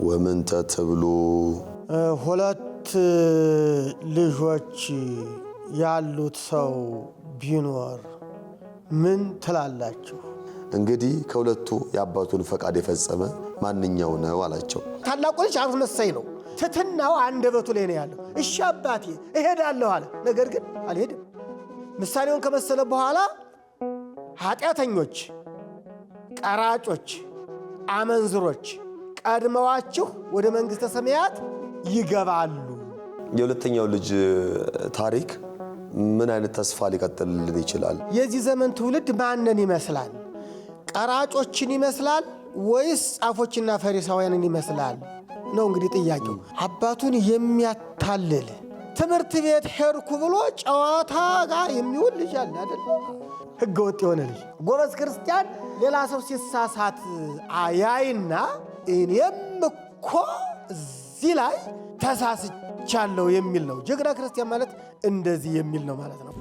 ወምንተ ተብሎ ሁለት ልጆች ያሉት ሰው ቢኖር ምን ትላላችሁ? እንግዲህ ከሁለቱ የአባቱን ፈቃድ የፈጸመ ማንኛው ነው አላቸው። ታላቁ ልጅ አስመሳይ ነው። ትትናው አንደበቱ ላይ ነው ያለው። እሺ አባቴ እሄዳለሁ አለ። ነገር ግን አልሄድም። ምሳሌውን ከመሰለ በኋላ ኃጢአተኞች፣ ቀራጮች፣ አመንዝሮች ቀድመዋችሁ ወደ መንግሥተ ሰማያት ይገባሉ። የሁለተኛው ልጅ ታሪክ ምን አይነት ተስፋ ሊቀጥልልን ይችላል? የዚህ ዘመን ትውልድ ማንን ይመስላል? ቀራጮችን ይመስላል ወይስ ጻፎችና ፈሪሳውያንን ይመስላል ነው እንግዲህ ጥያቄው። አባቱን የሚያታልል ትምህርት ቤት ሄድኩ ብሎ ጨዋታ ጋር የሚውል ልጅ አለ አይደል? ሕገ ወጥ የሆነ ልጅ። ጎበዝ ክርስቲያን ሌላ ሰው ሲሳሳት አያይና እኔም እኮ እዚህ ላይ ተሳስቻለሁ የሚል ነው። ጀግና ክርስቲያን ማለት እንደዚህ የሚል ነው ማለት ነው።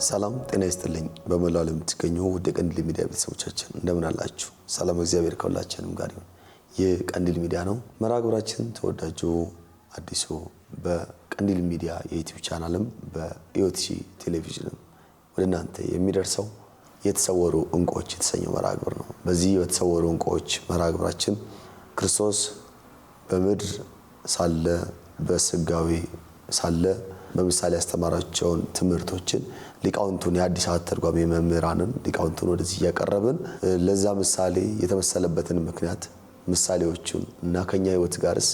ሰላም ጤና ይስጥልኝ። በመላው ዓለም የምትገኙ ውድ የቀንዲል ሚዲያ ቤተሰቦቻችን እንደምን አላችሁ? ሰላም እግዚአብሔር ከሁላችንም ጋር ይሁን። ይህ ቀንዲል ሚዲያ ነው። መርሃ ግብራችን ተወዳጁ አዲሱ በቀንዲል ሚዲያ የዩቲዩብ ቻናልም በኢኦቲሲ ቴሌቪዥንም ወደ እናንተ የሚደርሰው የተሰወሩ ዕንቁዎች የተሰኘው መርሃ ግብር ነው። በዚህ የተሰወሩ ዕንቁዎች መርሃ ግብራችን ክርስቶስ በምድር ሳለ በስጋዌ ሳለ በምሳሌ ያስተማራቸውን ትምህርቶችን ሊቃውንቱን የሐዲሳት ትርጓሜ መምህራንን ሊቃውንቱን ወደዚህ ያቀረብን ለዛ ምሳሌ የተመሰለበትን ምክንያት ምሳሌዎቹን እና ከኛ ሕይወት ጋርስ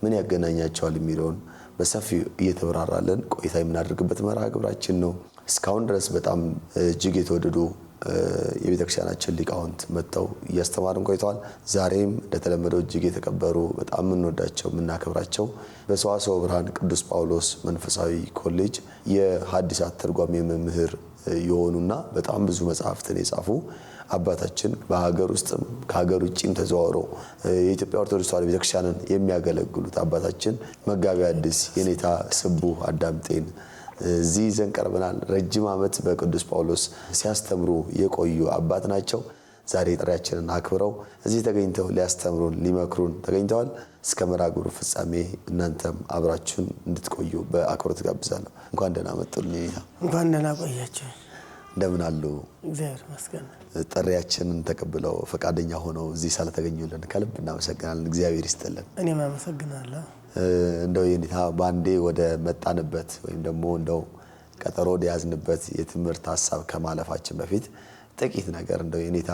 ምን ያገናኛቸዋል የሚለውን በሰፊው እየተብራራለን ቆይታ የምናደርግበት መርሃ ግብራችን ነው። እስካሁን ድረስ በጣም እጅግ የተወደዱ የቤተክርስቲያናችን ሊቃውንት መጥተው እያስተማሩን ቆይተዋል። ዛሬም እንደተለመደው እጅግ የተከበሩ በጣም የምንወዳቸው የምናከብራቸው በሰዋስወ ብርሃን ቅዱስ ጳውሎስ መንፈሳዊ ኮሌጅ የሐዲሳት ትርጓሜ መምህር የሆኑና በጣም ብዙ መጽሐፍትን የጻፉ አባታችን በሀገር ውስጥም ከሀገር ውጭም ተዘዋውረው የኢትዮጵያ ኦርቶዶክስ ተዋሕዶ ቤተክርስቲያንን የሚያገለግሉት አባታችን መጋቢ ሐዲስ የኔታ ስቡህ አዳምጤን እዚህ ይዘን ቀርበናል። ረጅም ዓመት በቅዱስ ጳውሎስ ሲያስተምሩ የቆዩ አባት ናቸው። ዛሬ ጥሪያችንን አክብረው እዚህ ተገኝተው ሊያስተምሩን ሊመክሩን ተገኝተዋል። እስከ መርሃ ግብሩ ፍጻሜ እናንተም አብራችሁን እንድትቆዩ በአክብሮት ጋብዛለሁ። እንኳን ደህና መጡልኝ። እንኳን ደህና ቆያችሁ። እንደምን አሉ? እግዚአብሔር ይመስገን። ጥሪያችንን ተቀብለው ፈቃደኛ ሆነው እዚህ ስለተገኙልን ከልብ እናመሰግናለን። እግዚአብሔር ይስጥልን። እኔም አመሰግናለሁ። እንደው የኔታ ባንዴ ወደ መጣንበት ወይም ደግሞ እንደው ቀጠሮ ወደ ያዝንበት የትምህርት ሐሳብ ከማለፋችን በፊት ጥቂት ነገር እንደው የኔታ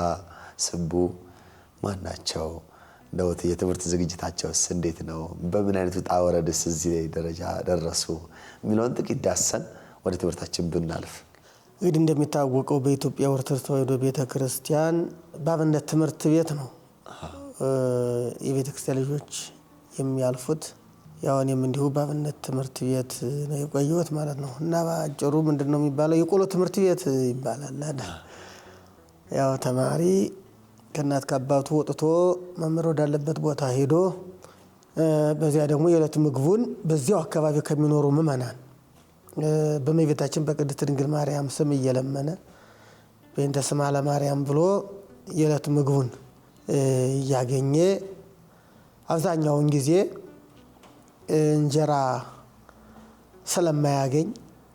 ስቡህ ማን ናቸው? እንደው የትምህርት ዝግጅታቸውስ እንዴት ነው? በምን አይነት ውጣ ወረድስ እዚህ ደረጃ ደረሱ የሚለውን ጥቂት ዳሰን ወደ ትምህርታችን ብናልፍ። እንግዲህ እንደሚታወቀው በኢትዮጵያ ኦርቶዶክስ ተዋሕዶ ቤተክርስቲያን በአብነት ትምህርት ቤት ነው የቤተክርስቲያን ልጆች የሚያልፉት። ያው እኔም እንዲሁ በአብነት ትምህርት ቤት ነው የቆየሁት ማለት ነው። እና በአጭሩ ምንድነው የሚባለው የቆሎ ትምህርት ቤት ይባላል አይደል? ያው ተማሪ ከእናት ከአባቱ ወጥቶ መምህር ወዳለበት ቦታ ሄዶ በዚያ ደግሞ የዕለት ምግቡን በዚያው አካባቢ ከሚኖሩ ምዕመናን በእመቤታችን በቅድስት ድንግል ማርያም ስም እየለመነ በእንተ ስማ ለማርያም ብሎ የዕለት ምግቡን እያገኘ አብዛኛውን ጊዜ እንጀራ ስለማያገኝ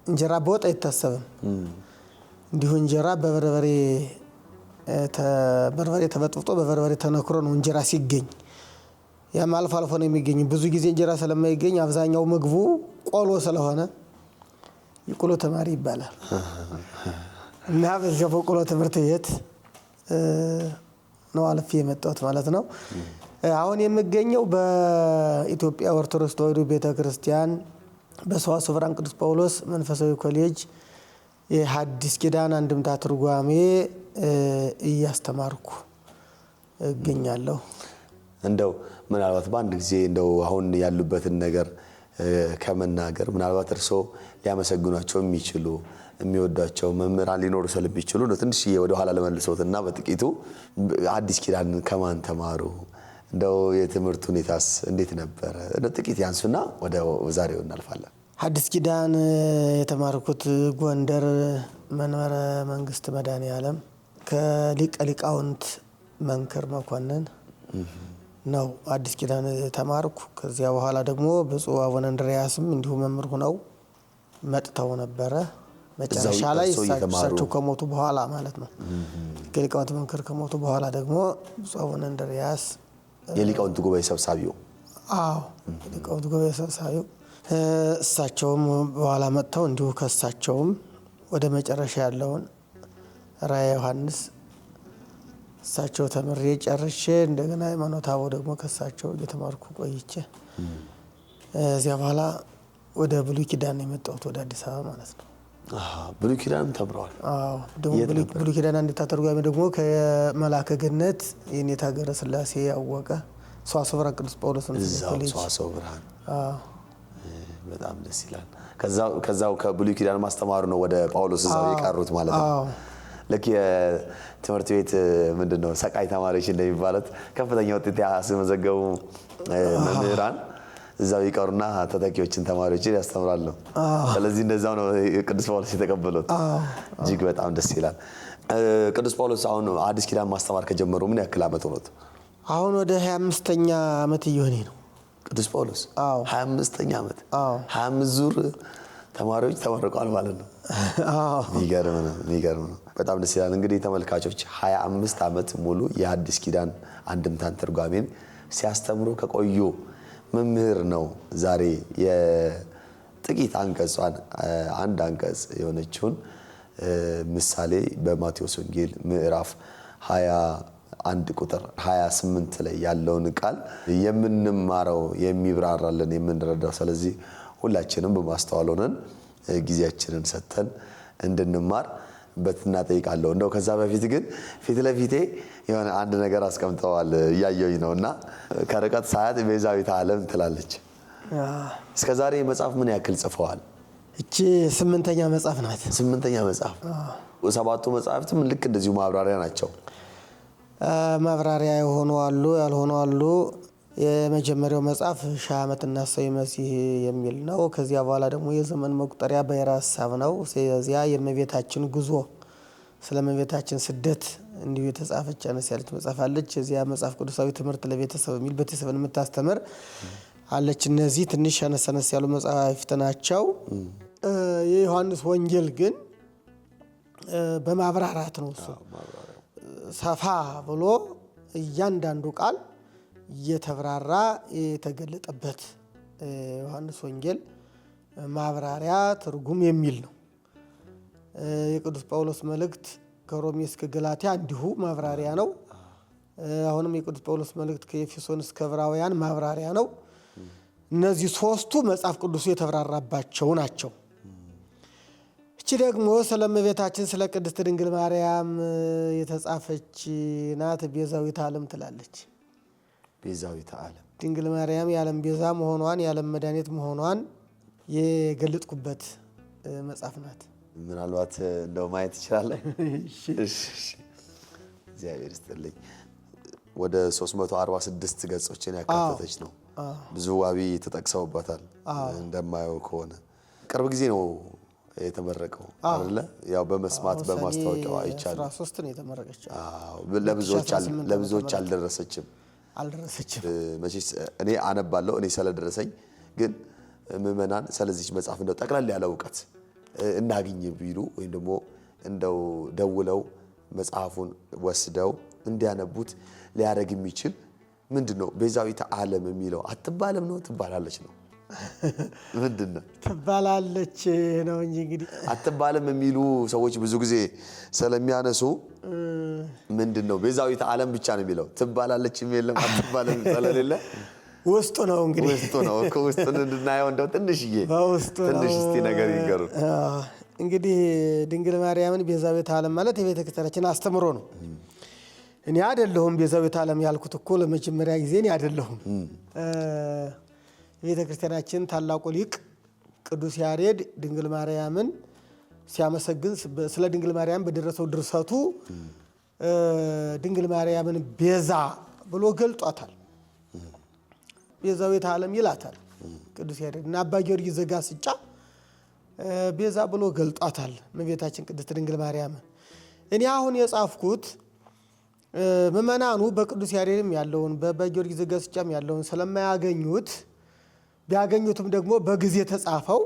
እንጀራ በወጥ አይታሰብም። እንዲሁ እንጀራ በበርበሬ ተበጥብጦ በበርበሬ ተነክሮ ነው እንጀራ ሲገኝ። ያም አልፎ አልፎ ነው የሚገኝ። ብዙ ጊዜ እንጀራ ስለማይገኝ አብዛኛው ምግቡ ቆሎ ስለሆነ የቆሎ ተማሪ ይባላል። እና በዚያ በቆሎ ትምህርት ቤት ነው አልፌ የመጣሁት ማለት ነው። አሁን የምገኘው በኢትዮጵያ ኦርቶዶክስ ተዋሕዶ ቤተክርስቲያን በሰዋስወ ብርሃን ቅዱስ ጳውሎስ መንፈሳዊ ኮሌጅ የሐዲስ ኪዳን አንድምታ ትርጓሜ እያስተማርኩ እገኛለሁ። እንደው ምናልባት በአንድ ጊዜ እንደው አሁን ያሉበትን ነገር ከመናገር ምናልባት እርሶ ሊያመሰግኗቸው የሚችሉ የሚወዷቸው መምህራን ሊኖሩ ስለሚችሉ ነው ትንሽ ወደ ኋላ ለመልሰውትና በጥቂቱ አዲስ ኪዳን ከማን ተማሩ? እንደው የትምህርት ሁኔታስ እንዴት ነበረ? ጥቂት ያንሱና ወደ ዛሬው እናልፋለን። ሐዲስ ኪዳን የተማርኩት ጎንደር መንበረ መንግስት መድኃኔዓለም ከሊቀ ሊቃውንት መንክር መኮንን ነው አዲስ ኪዳን ተማርኩ። ከዚያ በኋላ ደግሞ ብፁዕ አቡነ እንድርያስም እንዲሁ መምህር ሆነው መጥተው ነበረ። መጨረሻ ላይ እሳቸው ከሞቱ በኋላ ማለት ነው። ሊቀ ሊቃውንት መንክር ከሞቱ በኋላ ደግሞ ብፁዕ አቡነ እንድርያስ የሊቃውንት ጉባኤ ሰብሳቢው ሊቃውንት ጉባኤ ሰብሳቢው እሳቸውም በኋላ መጥተው እንዲሁ ከእሳቸውም ወደ መጨረሻ ያለውን ራዕየ ዮሐንስ እሳቸው ተምሬ ጨርሼ እንደገና ሃይማኖተ አበው ደግሞ ከእሳቸው እየተማርኩ ቆይቼ እዚያ በኋላ ወደ ብሉይ ኪዳን ነው የመጣሁት፣ ወደ አዲስ አበባ ማለት ነው። ብሉይ ኪዳንም ተምረዋል? ደግሞ ብሉይ ኪዳን አንዲት ተርጓሚ ደግሞ ከመላከ ገነት የኔታ ገብረ ሥላሴ ያወቀ ሰዋስወ ብርሃን ቅዱስ ጳውሎስ ነው። ሰዋስወ ብርሃን በጣም ደስ ይላል። ከዛው ከብሉይ ኪዳን ማስተማሩ ነው ወደ ጳውሎስ እዛው የቀሩት ማለት ነው። ልክ የትምህርት ቤት ምንድነው ሰቃይ ተማሪዎች እንደሚባሉት ከፍተኛ ውጤት ያስመዘገቡ መምህራን እዛው ይቀሩና ተተኪዎችን ተማሪዎችን ያስተምራሉ። ስለዚህ እንደዛው ነው ቅዱስ ጳውሎስ የተቀበሉት። እጅግ በጣም ደስ ይላል። ቅዱስ ጳውሎስ አሁን አዲስ ኪዳን ማስተማር ከጀመሩ ምን ያክል ዓመት ሆኖት? አሁን ወደ 25ኛ ዓመት እየሆነ ነው። ቅዱስ ጳውሎስ 25ኛ ዓመት 25 ዙር ተማሪዎች ተመርቀዋል ማለት ነው። የሚገርም ነው። በጣም ደስ ይላል። እንግዲህ ተመልካቾች 25 ዓመት ሙሉ የአዲስ ኪዳን አንድምታን ትርጓሜን ሲያስተምሩ ከቆዩ መምህር ነው ዛሬ የጥቂት አንቀጿን አንድ አንቀጽ የሆነችውን ምሳሌ በማቴዎስ ወንጌል ምዕራፍ 21 ቁጥር 28 ላይ ያለውን ቃል የምንማረው የሚብራራልን የምንረዳው። ስለዚህ ሁላችንም በማስተዋል ሆነን ጊዜያችንን ሰጥተን እንድንማር በትና ጠይቃለሁ። እንደው ከዛ በፊት ግን ፊት ለፊቴ የሆነ አንድ ነገር አስቀምጠዋል እያየሁኝ ነውና ከርቀት ሳያት ቤዛዊተ ዓለም ትላለች። እስከዛሬ መጽሐፍ ምን ያክል ጽፈዋል? እቺ 8ኛ መጽሐፍ ናት። 8ኛ መጽሐፍ። ሰባቱ መጽሐፍትም ልክ እንደዚሁ ማብራሪያ ናቸው። ማብራሪያ የሆኑ አሉ፣ ያልሆኑ አሉ። የመጀመሪያው መጽሐፍ ሺህ ዓመት እናሰው መሲህ የሚል ነው። ከዚያ በኋላ ደግሞ የዘመን መቁጠሪያ በየራ ሐሳብ ነው። ስለዚያ የእመቤታችን ጉዞ ስለ እመቤታችን ስደት እንዲሁ የተጻፈች አነስ ያለች መጽሐፍ አለች። እዚያ መጽሐፍ ቅዱሳዊ ትምህርት ለቤተሰብ የሚል ቤተሰብን የምታስተምር አለች። እነዚህ ትንሽ አነስ ያሉ መጽሐፍት ናቸው። የዮሐንስ ወንጌል ግን በማብራራት ነው። እሱ ሰፋ ብሎ እያንዳንዱ ቃል እየተብራራ የተገለጠበት ዮሐንስ ወንጌል ማብራሪያ ትርጉም የሚል ነው። የቅዱስ ጳውሎስ መልእክት ከሮሜ እስከ ገላትያ እንዲሁ ማብራሪያ ነው። አሁንም የቅዱስ ጳውሎስ መልእክት ከኤፌሶን እስከ ዕብራውያን ማብራሪያ ነው። እነዚህ ሶስቱ መጽሐፍ ቅዱሱ የተብራራባቸው ናቸው። እቺ ደግሞ ስለ እመቤታችን ስለ ቅድስት ድንግል ማርያም የተጻፈች ናት። ቤዛዊተ ዓለም ትላለች። ቤዛዊተ ዓለም ድንግል ማርያም የዓለም ቤዛ መሆኗን የዓለም መድኃኒት መሆኗን የገለጥኩበት መጽሐፍ ናት። ምናልባት እንደው ማየት ይችላል። እግዚአብሔር ይስጥልኝ። ወደ 346 ገጾችን ያካተተች ነው። ብዙ ዋቢ ተጠቅሰውባታል። እንደማየው ከሆነ ቅርብ ጊዜ ነው የተመረቀው አይደለ? ያው በመስማት በማስታወቂያው አይቻልም። 13 ነው የተመረቀችው። ለብዙዎች አልደረሰችም። መቼስ እኔ አነባለሁ፣ እኔ ስለደረሰኝ ግን ምዕመናን ስለዚህ መጽሐፍ እንደው ጠቅላላ ያለ እውቀት እናገኝ ቢሉ ወይም ደግሞ እንደው ደውለው መጽሐፉን ወስደው እንዲያነቡት ሊያደርግ የሚችል ምንድነው? ቤዛዊተ ዓለም የሚለው አትባለም ነው ትባላለች ነው? ምንድነው? ትባላለች ነው እንጂ እንግዲህ አትባለም የሚሉ ሰዎች ብዙ ጊዜ ስለሚያነሱ ምንድነው ቤዛዊተ ዓለም ብቻ ነው የሚለው፣ ትባላለች የሚልም አትባለም ስለሌለ ውስጡ ነው እንግዲህ ውስጡ ነው እኮ ውስጡን እንድናየው እንደው ትንሽ እስቲ ነገር ይገሩ። እንግዲህ ድንግል ማርያምን ቤዛዊተ ዓለም ማለት የቤተ ክርስቲያናችን አስተምሮ ነው። እኔ አይደለሁም ቤዛዊተ ዓለም ያልኩት እኮ ለመጀመሪያ ጊዜ እኔ አይደለሁም። የቤተ ክርስቲያናችን ታላቁ ሊቅ ቅዱስ ያሬድ ድንግል ማርያምን ሲያመሰግን ስለ ድንግል ማርያም በደረሰው ድርሰቱ ድንግል ማርያምን ቤዛ ብሎ ገልጧታል። ቤዛዊተ ዓለም ይላታል ቅዱስ ያሬድ እና አባ ጊዮርጊስ ዘጋስጫ ቤዛ ብሎ ገልጧታል እመቤታችን ቅድስት ድንግል ማርያምን። እኔ አሁን የጻፍኩት ምእመናኑ በቅዱስ ያሬድም ያለውን በአባ ጊዮርጊስ ዘጋስጫም ያለውን ስለማያገኙት ቢያገኙትም ደግሞ በጊዜ ተጻፈው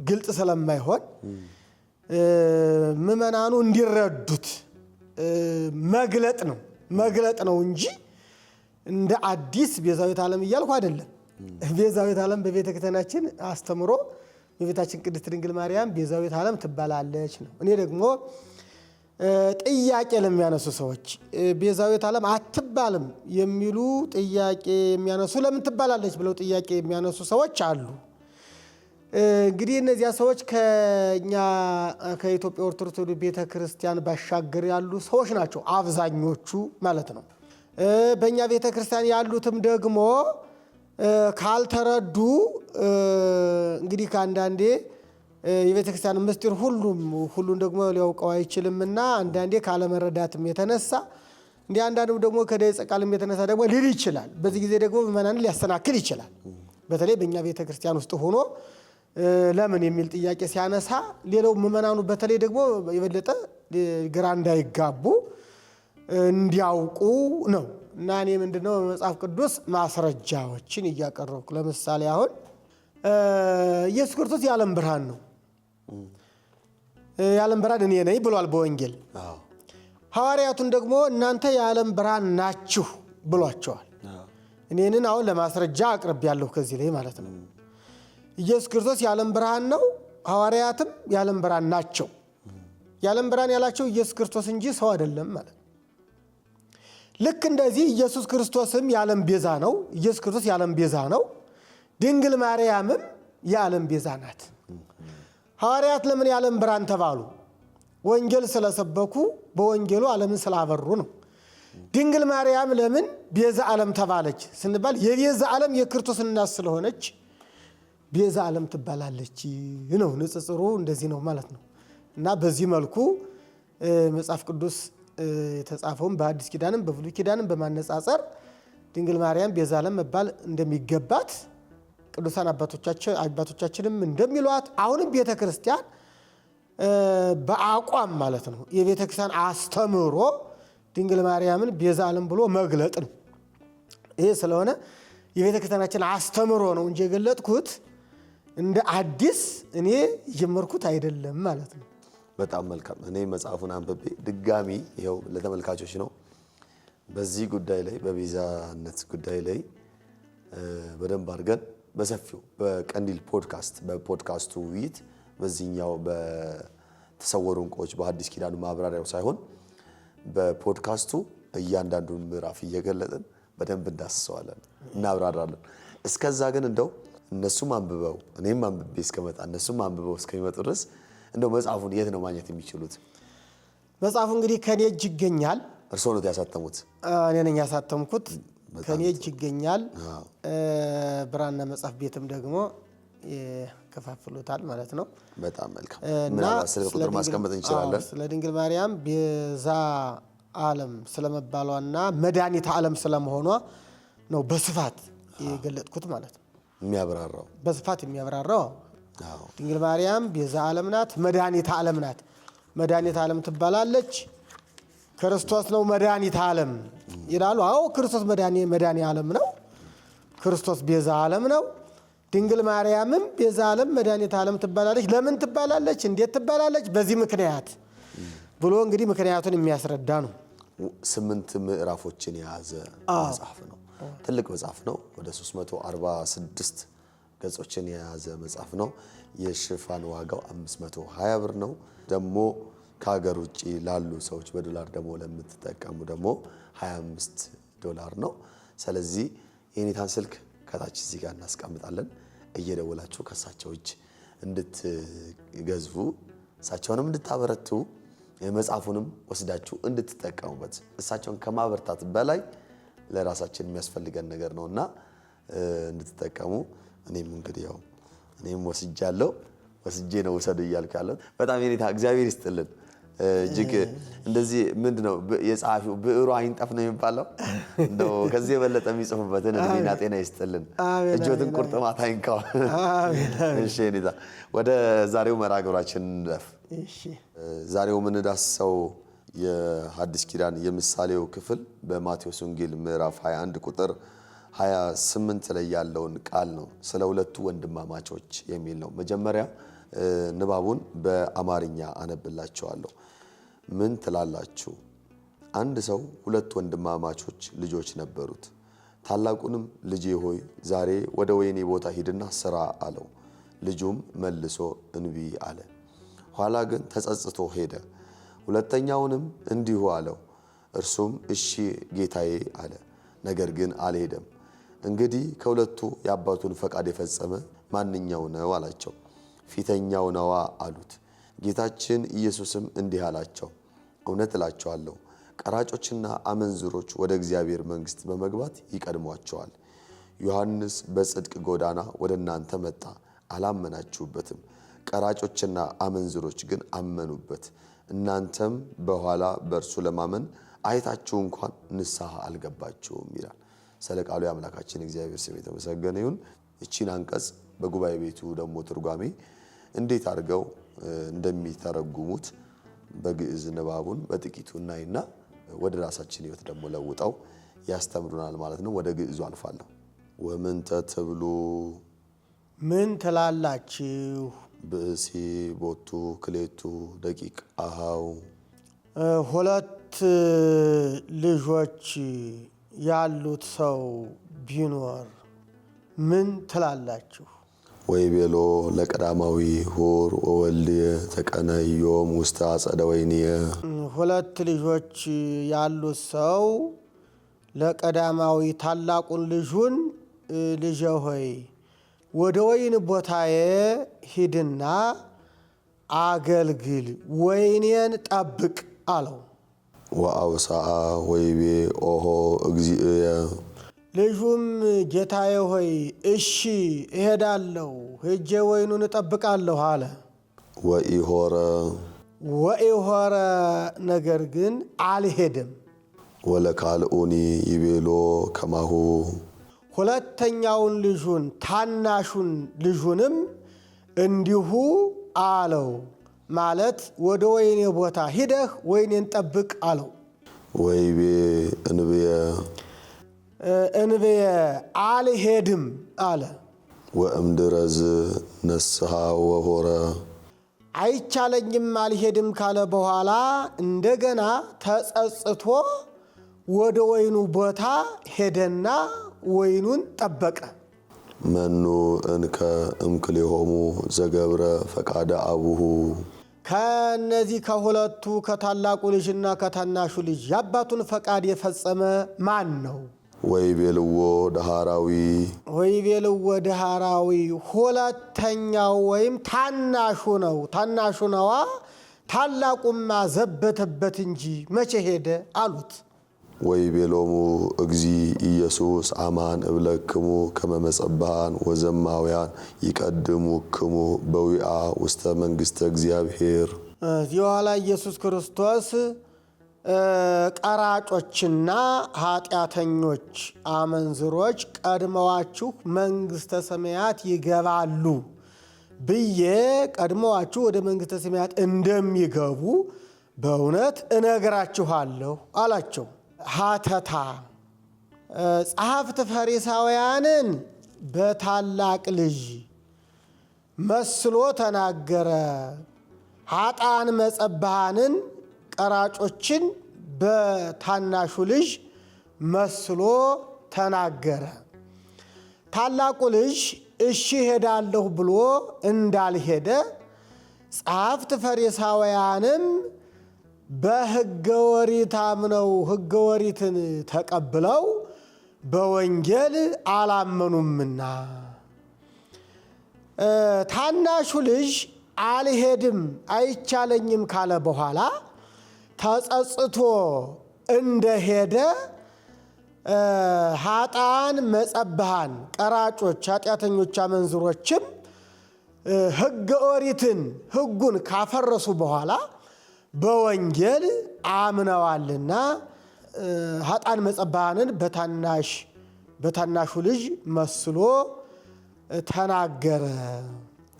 ግልጽ ስለማይሆን ምእመናኑ እንዲረዱት መግለጥ ነው እንጂ እንደ አዲስ ቤዛዊተ ዓለም እያልኩ አይደለም። ቤዛዊተ ዓለም በቤተ ክርስቲያናችን አስተምሮ በቤታችን ቅድስት ድንግል ማርያም ቤዛዊተ ዓለም ትባላለች ነው። እኔ ደግሞ ጥያቄ ለሚያነሱ ሰዎች ቤዛዊተ ዓለም አትባልም የሚሉ ጥያቄ የሚያነሱ ለምን ትባላለች ብለው ጥያቄ የሚያነሱ ሰዎች አሉ። እንግዲህ እነዚያ ሰዎች ከኛ ከኢትዮጵያ ኦርቶዶክስ ተዋሕዶ ቤተ ክርስቲያን ባሻገር ያሉ ሰዎች ናቸው አብዛኞቹ ማለት ነው። በእኛ ቤተ ክርስቲያን ያሉትም ደግሞ ካልተረዱ እንግዲህ ከአንዳንዴ የቤተ ክርስቲያን ምስጢር ሁሉን ደግሞ ሊያውቀው አይችልምና አንዳንዴ ካለመረዳትም የተነሳ እንዲህ አንዳንዱ ደግሞ ከደይጸ ቃልም የተነሳ ደግሞ ሊል ይችላል። በዚህ ጊዜ ደግሞ ምእመናንን ሊያሰናክል ይችላል። በተለይ በእኛ ቤተ ክርስቲያን ውስጥ ሆኖ ለምን የሚል ጥያቄ ሲያነሳ ሌላው ምእመናኑ በተለይ ደግሞ የበለጠ ግራ እንዳይጋቡ እንዲያውቁ ነው። እና እኔ ምንድነው በመጽሐፍ ቅዱስ ማስረጃዎችን እያቀረብኩ ለምሳሌ አሁን ኢየሱስ ክርስቶስ የዓለም ብርሃን ነው። የዓለም ብርሃን እኔ ነኝ ብሏል በወንጌል። ሐዋርያቱን ደግሞ እናንተ የዓለም ብርሃን ናችሁ ብሏቸዋል። እኔንን አሁን ለማስረጃ አቅርቤያለሁ ከዚህ ላይ ማለት ነው። ኢየሱስ ክርስቶስ የዓለም ብርሃን ነው፣ ሐዋርያትም የዓለም ብርሃን ናቸው። የዓለም ብርሃን ያላቸው ኢየሱስ ክርስቶስ እንጂ ሰው አይደለም ማለት ነው። ልክ እንደዚህ ኢየሱስ ክርስቶስም የዓለም ቤዛ ነው። ኢየሱስ ክርስቶስ የዓለም ቤዛ ነው። ድንግል ማርያምም የዓለም ቤዛ ናት። ሐዋርያት ለምን የዓለም ብርሃን ተባሉ? ወንጌል ስለሰበኩ በወንጌሉ ዓለምን ስላበሩ ነው። ድንግል ማርያም ለምን ቤዛ ዓለም ተባለች ስንባል የቤዛ ዓለም የክርስቶስ እናት ስለሆነች ቤዛ ዓለም ትባላለች ነው። ንጽጽሩ እንደዚህ ነው ማለት ነው። እና በዚህ መልኩ መጽሐፍ ቅዱስ የተጻፈውን በአዲስ ኪዳንም በብሉይ ኪዳንም በማነጻጸር ድንግል ማርያም ቤዛ ዓለም መባል እንደሚገባት ቅዱሳን አባቶቻችንም እንደሚሏት አሁንም ቤተ ክርስቲያን በአቋም ማለት ነው የቤተ ክርስቲያን አስተምሮ ድንግል ማርያምን ቤዛ ዓለም ብሎ መግለጥ ነው። ይሄ ስለሆነ የቤተ ክርስቲያናችን አስተምሮ ነው እንጂ የገለጥኩት እንደ አዲስ እኔ የጀመርኩት አይደለም ማለት ነው። በጣም መልካም። እኔ መጽሐፉን አንብቤ ድጋሚ ይኸው ለተመልካቾች ነው በዚህ ጉዳይ ላይ በቤዛነት ጉዳይ ላይ በደንብ አድርገን በሰፊው በቀንዲል በፖድካስቱ ውይይት በዚህኛው በተሰወሩ ዕንቁዎች በአዲስ ኪዳኑ ማብራሪያው ሳይሆን በፖድካስቱ እያንዳንዱን ምዕራፍ እየገለጥን በደንብ እንዳስሰዋለን እናብራራለን። እስከዛ ግን እንደው እነሱም አንብበው እኔም አንብቤ እስከመጣ እነሱም አንብበው እስከሚመጡ ድረስ እንደው መጽሐፉን የት ነው ማግኘት የሚችሉት? መጽሐፉ እንግዲህ ከኔ እጅ ይገኛል። እርስዎ ነው ያሳተሙት? እኔ ነኝ ያሳተምኩት። ከኔ እጅ ይገኛል። ብራና መጽሐፍ ቤትም ደግሞ ይከፋፍሉታል ማለት ነው። በጣም መልካም። ምናልባት ስለ ቁጥር ማስቀመጥ እንችላለን። ስለ ድንግል ማርያም ቤዛ ዓለም ስለመባሏና መድኃኒተ ዓለም ስለመሆኗ ነው በስፋት የገለጥኩት ማለት ነው። የሚያብራራው በስፋት የሚያብራራው ድንግል ማርያም ቤዛ ዓለም ናት፣ መድኃኒተ ዓለም ናት። መድኃኒተ ዓለም ትባላለች። ክርስቶስ ነው መድኃኒተ ዓለም ይላሉ። አዎ ክርስቶስ መድኃኒ ዓለም ነው። ክርስቶስ ቤዛ ዓለም ነው። ድንግል ማርያምም ቤዛ ዓለም መድኃኒተ ዓለም ትባላለች። ለምን ትባላለች? እንዴት ትባላለች? በዚህ ምክንያት ብሎ እንግዲህ ምክንያቱን የሚያስረዳ ነው። 8 ምዕራፎችን የያዘ መጽሐፍ ነው። ትልቅ መጽሐፍ ነው። ወደ 346 ገጾችን የያዘ መጽሐፍ ነው። የሽፋን ዋጋው 520 ብር ነው። ደግሞ ከሀገር ውጭ ላሉ ሰዎች በዶላር ደግሞ ለምትጠቀሙ ደግሞ $25 ነው። ስለዚህ የኔታን ስልክ ከታች እዚህ ጋር እናስቀምጣለን። እየደወላችሁ ከእሳቸው እጅ እንድትገዙ እሳቸውንም እንድታበረቱ መጽሐፉንም ወስዳችሁ እንድትጠቀሙበት እሳቸውን ከማበርታት በላይ ለራሳችን የሚያስፈልገን ነገር ነውና እንድትጠቀሙ እኔም እንግዲህ ያው እኔም ወስጄ ነው ውሰዱ እያልኩ ያለው። በጣም የኔታ እግዚአብሔር ይስጥልን። እጅግ እንደዚህ ምንድነው የጻፊው ብዕሩ አይንጠፍ ነው የሚባለው እንደው ከዚህ የበለጠ የሚጽፉበትን እድሜና ጤና ይስጥልን እጆትን ቁርጥማት አይንካው እሺ ኔታ ወደ ዛሬው መርሃ ግብራችን እንለፍ እሺ ዛሬው ምን ዳሰው የሐዲስ ኪዳን የምሳሌው ክፍል በማቴዎስ ወንጌል ምዕራፍ 21 ቁጥር 28 ላይ ያለውን ቃል ነው ስለ ሁለቱ ወንድማማቾች የሚል ነው መጀመሪያ ንባቡን በአማርኛ አነብላችኋለሁ ምን ትላላችሁ አንድ ሰው ሁለት ወንድማማቾች ልጆች ነበሩት ታላቁንም ልጄ ሆይ ዛሬ ወደ ወይኔ ቦታ ሂድና ስራ አለው ልጁም መልሶ እንቢ አለ ኋላ ግን ተጸጽቶ ሄደ ሁለተኛውንም እንዲሁ አለው እርሱም እሺ ጌታዬ አለ ነገር ግን አልሄደም እንግዲህ ከሁለቱ የአባቱን ፈቃድ የፈጸመ ማንኛው ነው አላቸው ፊተኛው ነዋ አሉት ጌታችን ኢየሱስም እንዲህ አላቸው እውነት እላችኋለሁ ቀራጮችና አመንዝሮች ወደ እግዚአብሔር መንግሥት በመግባት ይቀድሟቸዋል ዮሐንስ በጽድቅ ጎዳና ወደ እናንተ መጣ አላመናችሁበትም ቀራጮችና አመንዝሮች ግን አመኑበት እናንተም በኋላ በእርሱ ለማመን አይታችሁ እንኳን ንስሐ አልገባችሁም ይላል ስለ ቃሉ የአምላካችን እግዚአብሔር ስም የተመሰገነ ይሁን እቺን አንቀጽ በጉባኤ ቤቱ ደግሞ ትርጓሜ እንዴት አድርገው እንደሚተረጉሙት በግዕዝ ንባቡን በጥቂቱ እናይና ወደ ራሳችን ህይወት ደግሞ ለውጣው ያስተምሩናል ማለት ነው ወደ ግዕዙ አልፋለሁ ወምን ተብሉ ምን ትላላችሁ ብእሲ ቦቱ ክሌቱ ደቂቅ አሃው ሁለት ልጆች ያሉት ሰው ቢኖር ምን ትላላችሁ ወይ ቤሎ ለቀዳማዊ ሁር ወወልየ ተቀነዮም ውስተ አጸደ ወይንየ ሁለት ልጆች ያሉት ሰው ለቀዳማዊ ታላቁን ልጁን ልጄ ሆይ ወደ ወይን ቦታዬ ሂድና አገልግል ወይኔን ጠብቅ አለው ወአውሳአ ወይቤ ኦሆ እግዚእየ ልጁም ጌታዬ ሆይ እሺ እሄዳለሁ ሄጄ ወይኑን እጠብቃለሁ አለ ወኢሆረ ነገር ግን አልሄደም ወለካልኡኒ ይቤሎ ከማሁ ሁለተኛውን ልጁን ታናሹን ልጁንም እንዲሁ አለው ማለት ወደ ወይኔ ቦታ ሂደህ ወይኔን ጠብቅ አለው ወይቤ እንብየ አልሄድም አለ ወእምድረዝ ነስሐ ወሆረ አይቻለኝም አልሄድም ካለ በኋላ እንደገና ተጸጽቶ ወደ ወይኑ ቦታ ሄደና ወይኑን ጠበቀ መኑ እንከ እምክሌሆሙ ዘገብረ ፈቃደ አቡሁ ከነዚህ ከሁለቱ ከታላቁ ልጅና ከታናሹ ልጅ የአባቱን ፈቃድ የፈጸመ ማን ነው ወይቤልዎ ደሃራዊ ሁለተኛው ወይም ታናሹ ነዋ ታላቁማ ዘበተበት እንጂ መቼ ሄደ አሉት ወይቤሎሙ እግዚ ኢየሱስ አማን እብለክሙ ከመመጸባሃን ወዘማውያን ይቀድሙክሙ በዊአ ውስተ መንግሥተ እግዚአብሔር ዚዋላ ኢየሱስ ክርስቶስ ቀራጮችና ኃጢአተኞች አመንዝሮች ቀድመዋችሁ መንግሥተ ሰማያት ይገባሉ ብዬ ቀድመዋችሁ ወደ መንግሥተ ሰማያት እንደሚገቡ በእውነት እነግራችኋለሁ አላቸው ሀተታ ጸሐፍት ፈሪሳውያንን በታላቅ ልጅ መስሎ ተናገረ ኃጥአን መጸባሃንን ቀራጮችን በታናሹ ልጅ መስሎ ተናገረ ታላቁ ልጅ እሺ ሄዳለሁ ብሎ እንዳልሄደ ጸሐፍት ፈሪሳውያንም በሕገ ወሪት አምነው ሕገ ወሪትን ተቀብለው በወንጌል አላመኑምና ታናሹ ልጅ አልሄድም አይቻለኝም ካለ በኋላ ተጸጽቶ እንደሄደ ኃጥአን መጸባሃን ቀራጮች ኃጢአተኞች አመንዝሮችም ሕገ ኦሪትን ሕጉን ካፈረሱ በኋላ በወንጌል አምነዋልና ኃጥአን መጸባንን በታናሹ ልጅ መስሎ ተናገረ።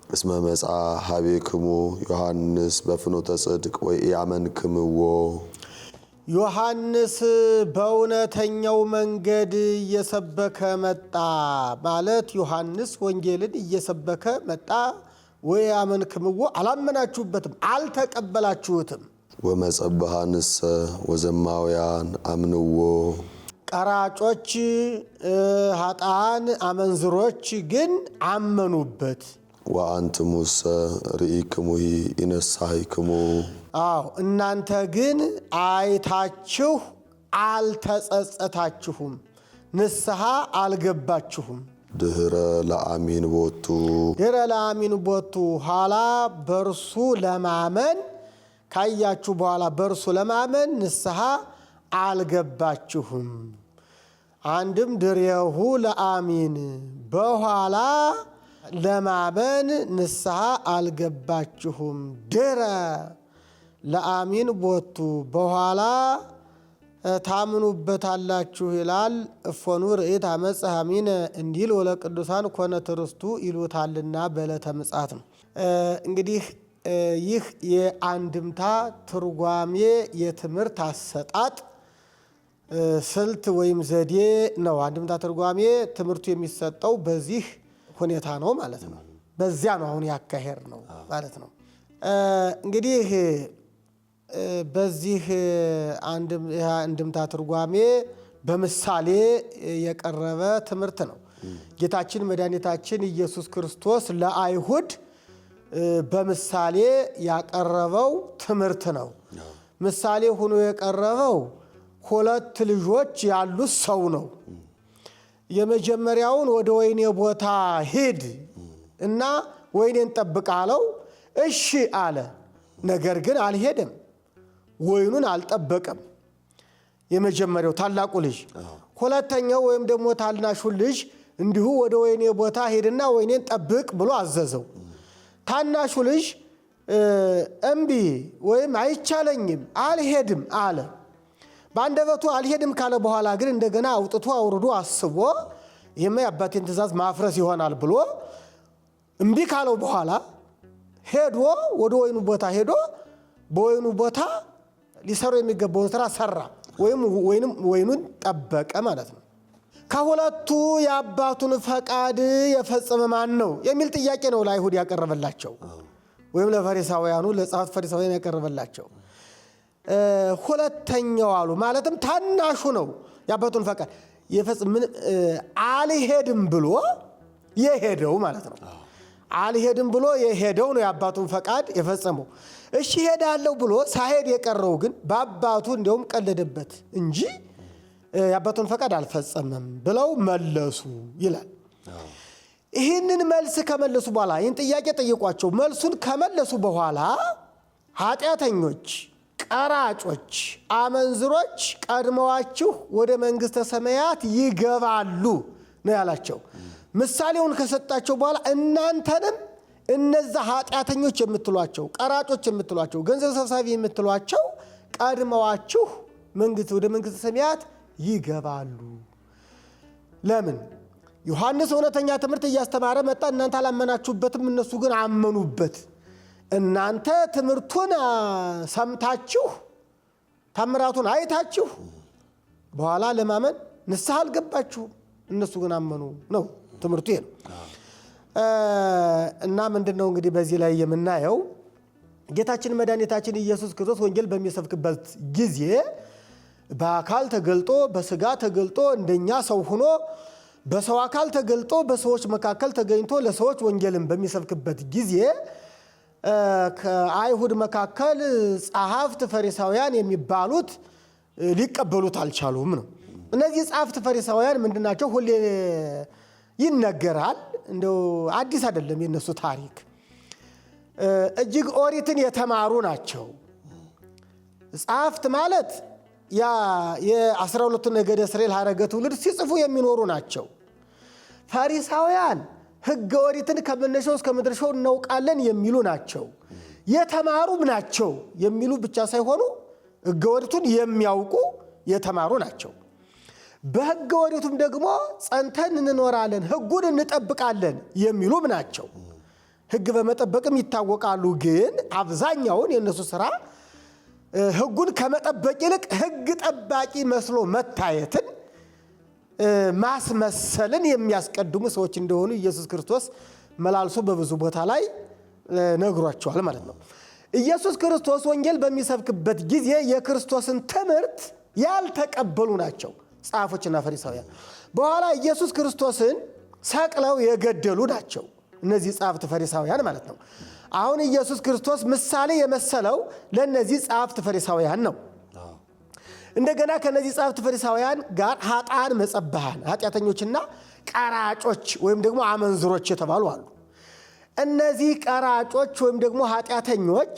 እስመ መጽአ ኀቤክሙ ዮሐንስ በፍኖተ ጽድቅ ወኢአመንክምዎ። ዮሐንስ በእውነተኛው መንገድ እየሰበከ መጣ ማለት ዮሐንስ ወንጌልን እየሰበከ መጣ። ወኢአመንክምዎ አላመናችሁበትም፣ አልተቀበላችሁትም። ወመጸብሃንሰ ወዘማውያን አምንዎ። ቀራጮች፣ ኃጥአን፣ አመንዝሮች ግን አመኑበት። ወአንትሙሰ ርኢክሙሂ ኢነሳሂክሙ። እናንተ ግን አይታችሁ አልተጸጸታችሁም፣ ንስሐ አልገባችሁም። ድህረ ለአሚን ቦቱ ኋላ በርሱ ለማመን ካያችሁ በኋላ በርሱ ለማመን ንስሐ አልገባችሁም። አንድም ድሬሁ ለአሚን በኋላ ለማመን ንስሐ አልገባችሁም። ድረ ለአሚን ቦቱ በኋላ ታምኑበታላችሁ ይላል። እፎኑ ርኢት አመፅ ሐሚነ እንዲል ወለቅዱሳን ኮነ ትርስቱ ይሉታልና በዕለተ ምጽአት ነው። እንግዲህ ይህ የአንድምታ ትርጓሜ የትምህርት አሰጣጥ ስልት ወይም ዘዴ ነው። አንድምታ ትርጓሜ ትምህርቱ የሚሰጠው በዚህ ሁኔታ ነው ማለት ነው። በዚያ ነው አሁን ያካሄድ ነው ማለት ነው። እንግዲህ በዚህ አንድምታ ትርጓሜ በምሳሌ የቀረበ ትምህርት ነው። ጌታችን መድኃኒታችን ኢየሱስ ክርስቶስ ለአይሁድ በምሳሌ ያቀረበው ትምህርት ነው። ምሳሌ ሆኖ የቀረበው ሁለት ልጆች ያሉት ሰው ነው። የመጀመሪያውን ወደ ወይኔ ቦታ ሂድ እና ወይኔን ጠብቅ አለው። እሺ አለ። ነገር ግን አልሄደም፣ ወይኑን አልጠበቀም። የመጀመሪያው ታላቁ ልጅ። ሁለተኛው ወይም ደግሞ ታናሹ ልጅ እንዲሁ ወደ ወይኔ ቦታ ሄድና ወይኔን ጠብቅ ብሎ አዘዘው። ታናሹ ልጅ እምቢ ወይም አይቻለኝም አልሄድም አለ። በአንደበቱ አልሄድም ካለ በኋላ ግን እንደገና አውጥቶ አውርዶ አስቦ ይህማ የአባቴን ትእዛዝ ማፍረስ ይሆናል ብሎ እምቢ ካለው በኋላ ሄዶ ወደ ወይኑ ቦታ ሄዶ በወይኑ ቦታ ሊሰሩ የሚገባውን ስራ ሰራ፣ ወይም ወይኑን ጠበቀ ማለት ነው። ከሁለቱ የአባቱን ፈቃድ የፈጸመ ማን ነው የሚል ጥያቄ ነው ለአይሁድ ያቀረበላቸው፣ ወይም ለፈሪሳውያኑ ለጸሐፍት ፈሪሳውያን ያቀረበላቸው። ሁለተኛው አሉ ማለትም ታናሹ ነው የአባቱን ፈቃድ የፈጸመ አልሄድም ብሎ የሄደው ማለት ነው። አልሄድም ብሎ የሄደው ነው የአባቱን ፈቃድ የፈጸመው። እሺ ሄዳለሁ ብሎ ሳይሄድ የቀረው ግን በአባቱ እንዲያውም ቀለደበት እንጂ የአባቱን ፈቃድ አልፈጸመም ብለው መለሱ ይላል። ይህንን መልስ ከመለሱ በኋላ ይህን ጥያቄ ጠየቋቸው። መልሱን ከመለሱ በኋላ ኃጢአተኞች፣ ቀራጮች፣ አመንዝሮች ቀድመዋችሁ ወደ መንግሥተ ሰማያት ይገባሉ ነው ያላቸው። ምሳሌውን ከሰጣቸው በኋላ እናንተንም እነዛ ኃጢአተኞች የምትሏቸው፣ ቀራጮች የምትሏቸው፣ ገንዘብ ሰብሳቢ የምትሏቸው ቀድመዋችሁ ወደ መንግሥተ ሰማያት ይገባሉ። ለምን? ዮሐንስ እውነተኛ ትምህርት እያስተማረ መጣ። እናንተ አላመናችሁበትም፣ እነሱ ግን አመኑበት። እናንተ ትምህርቱን ሰምታችሁ ታምራቱን አይታችሁ በኋላ ለማመን ንስሐ አልገባችሁም፣ እነሱ ግን አመኑ ነው ትምህርቱ ይሄ ነው። እና ምንድነው እንግዲህ በዚህ ላይ የምናየው ጌታችን መድኃኒታችን ኢየሱስ ክርስቶስ ወንጌል በሚሰብክበት ጊዜ በአካል ተገልጦ በስጋ ተገልጦ እንደኛ ሰው ሆኖ በሰው አካል ተገልጦ በሰዎች መካከል ተገኝቶ ለሰዎች ወንጌልን በሚሰብክበት ጊዜ ከአይሁድ መካከል ጸሐፍት ፈሪሳውያን የሚባሉት ሊቀበሉት አልቻሉም ነው። እነዚህ ጸሐፍት ፈሪሳውያን ምንድናቸው? ሁሌ ይነገራል፣ እንደው አዲስ አይደለም የነሱ ታሪክ። እጅግ ኦሪትን የተማሩ ናቸው። ጸሐፍት ማለት የ12 ነገደ እስራኤል ሀረገ ትውልድ ሲጽፉ የሚኖሩ ናቸው። ፈሪሳውያን ሕገ ኦሪትን ከመነሻው እስከ መድረሻው እናውቃለን የሚሉ ናቸው። የተማሩም ናቸው የሚሉ ብቻ ሳይሆኑ ሕገ ኦሪቱን የሚያውቁ የተማሩ ናቸው። በሕገ ኦሪቱም ደግሞ ጸንተን እንኖራለን፣ ሕጉን እንጠብቃለን የሚሉም ናቸው። ሕግ በመጠበቅም ይታወቃሉ። ግን አብዛኛውን የእነሱ ስራ ሕጉን ከመጠበቅ ይልቅ ሕግ ጠባቂ መስሎ መታየትን፣ ማስመሰልን የሚያስቀድሙ ሰዎች እንደሆኑ ኢየሱስ ክርስቶስ መላልሶ በብዙ ቦታ ላይ ነግሯቸዋል ማለት ነው። ኢየሱስ ክርስቶስ ወንጌል በሚሰብክበት ጊዜ የክርስቶስን ትምህርት ያልተቀበሉ ናቸው ጻፎችና ፈሪሳውያን። በኋላ ኢየሱስ ክርስቶስን ሰቅለው የገደሉ ናቸው እነዚህ ጻፍት ፈሪሳውያን ማለት ነው። አሁን ኢየሱስ ክርስቶስ ምሳሌ የመሰለው ለነዚህ ጻፍት ፈሪሳውያን ነው። እንደገና ከነዚህ ጻፍት ፈሪሳውያን ጋር ኃጥአን መጸባሃን፣ ኃጢአተኞችና ቀራጮች ወይም ደግሞ አመንዝሮች የተባሉ አሉ። እነዚህ ቀራጮች ወይም ደግሞ ኃጢአተኞች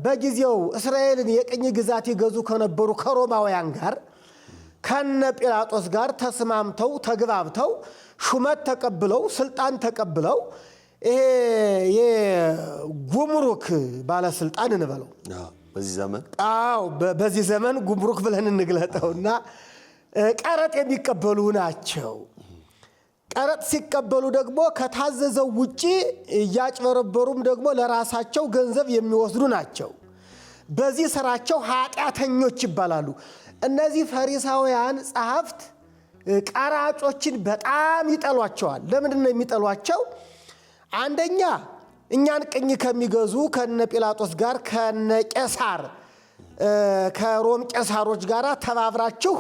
በጊዜው እስራኤልን የቅኝ ግዛት ይገዙ ከነበሩ ከሮማውያን ጋር ከነ ጲላጦስ ጋር ተስማምተው ተግባብተው ሹመት ተቀብለው ስልጣን ተቀብለው ይሄ የጉምሩክ ባለስልጣን እንበለው በዚህ ዘመን በዚህ ዘመን ጉምሩክ ብለን እንግለጠውና ቀረጥ የሚቀበሉ ናቸው። ቀረጥ ሲቀበሉ ደግሞ ከታዘዘው ውጪ እያጭበረበሩም ደግሞ ለራሳቸው ገንዘብ የሚወስዱ ናቸው። በዚህ ስራቸው ኃጢአተኞች ይባላሉ። እነዚህ ፈሪሳውያን ጸሐፍት ቀራጮችን በጣም ይጠሏቸዋል። ለምንድን ነው የሚጠሏቸው? አንደኛ እኛን ቅኝ ከሚገዙ ከነ ጲላጦስ ጋር ከነ ቄሳር ከሮም ቄሳሮች ጋር ተባብራችሁ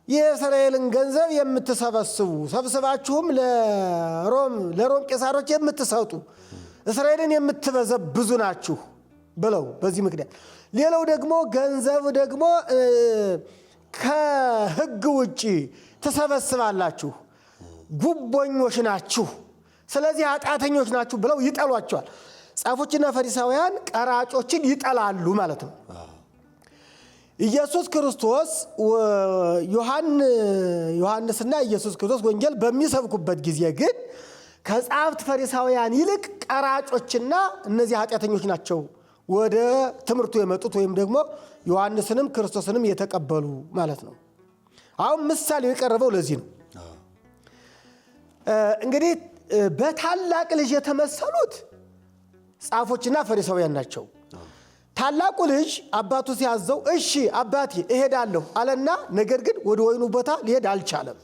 የእስራኤልን ገንዘብ የምትሰበስቡ ሰብስባችሁም ለሮም ቄሳሮች የምትሰጡ እስራኤልን የምትበዘብዙ ናችሁ ብለው በዚህ ምክንያት። ሌላው ደግሞ ገንዘብ ደግሞ ከሕግ ውጪ ትሰበስባላችሁ፣ ጉቦኞች ናችሁ፣ ስለዚህ ኃጢአተኞች ናችሁ ብለው ይጠሏቸዋል። ጻፎችና ፈሪሳውያን ቀራጮችን ይጠላሉ ማለት ነው። ኢየሱስ ክርስቶስ ዮሐንስና ኢየሱስ ክርስቶስ ወንጌል በሚሰብኩበት ጊዜ ግን ከጻፍት ፈሪሳውያን ይልቅ ቀራጮችና እነዚህ ኃጢአተኞች ናቸው ወደ ትምህርቱ የመጡት ወይም ደግሞ ዮሐንስንም ክርስቶስንም የተቀበሉ ማለት ነው። አሁን ምሳሌው የቀረበው ለዚህ ነው። እንግዲህ በታላቅ ልጅ የተመሰሉት ጻፎችና ፈሪሳውያን ናቸው። ታላቁ ልጅ አባቱ ሲያዘው እሺ አባቴ እሄዳለሁ አለና ነገር ግን ወደ ወይኑ ቦታ ሊሄድ አልቻለም።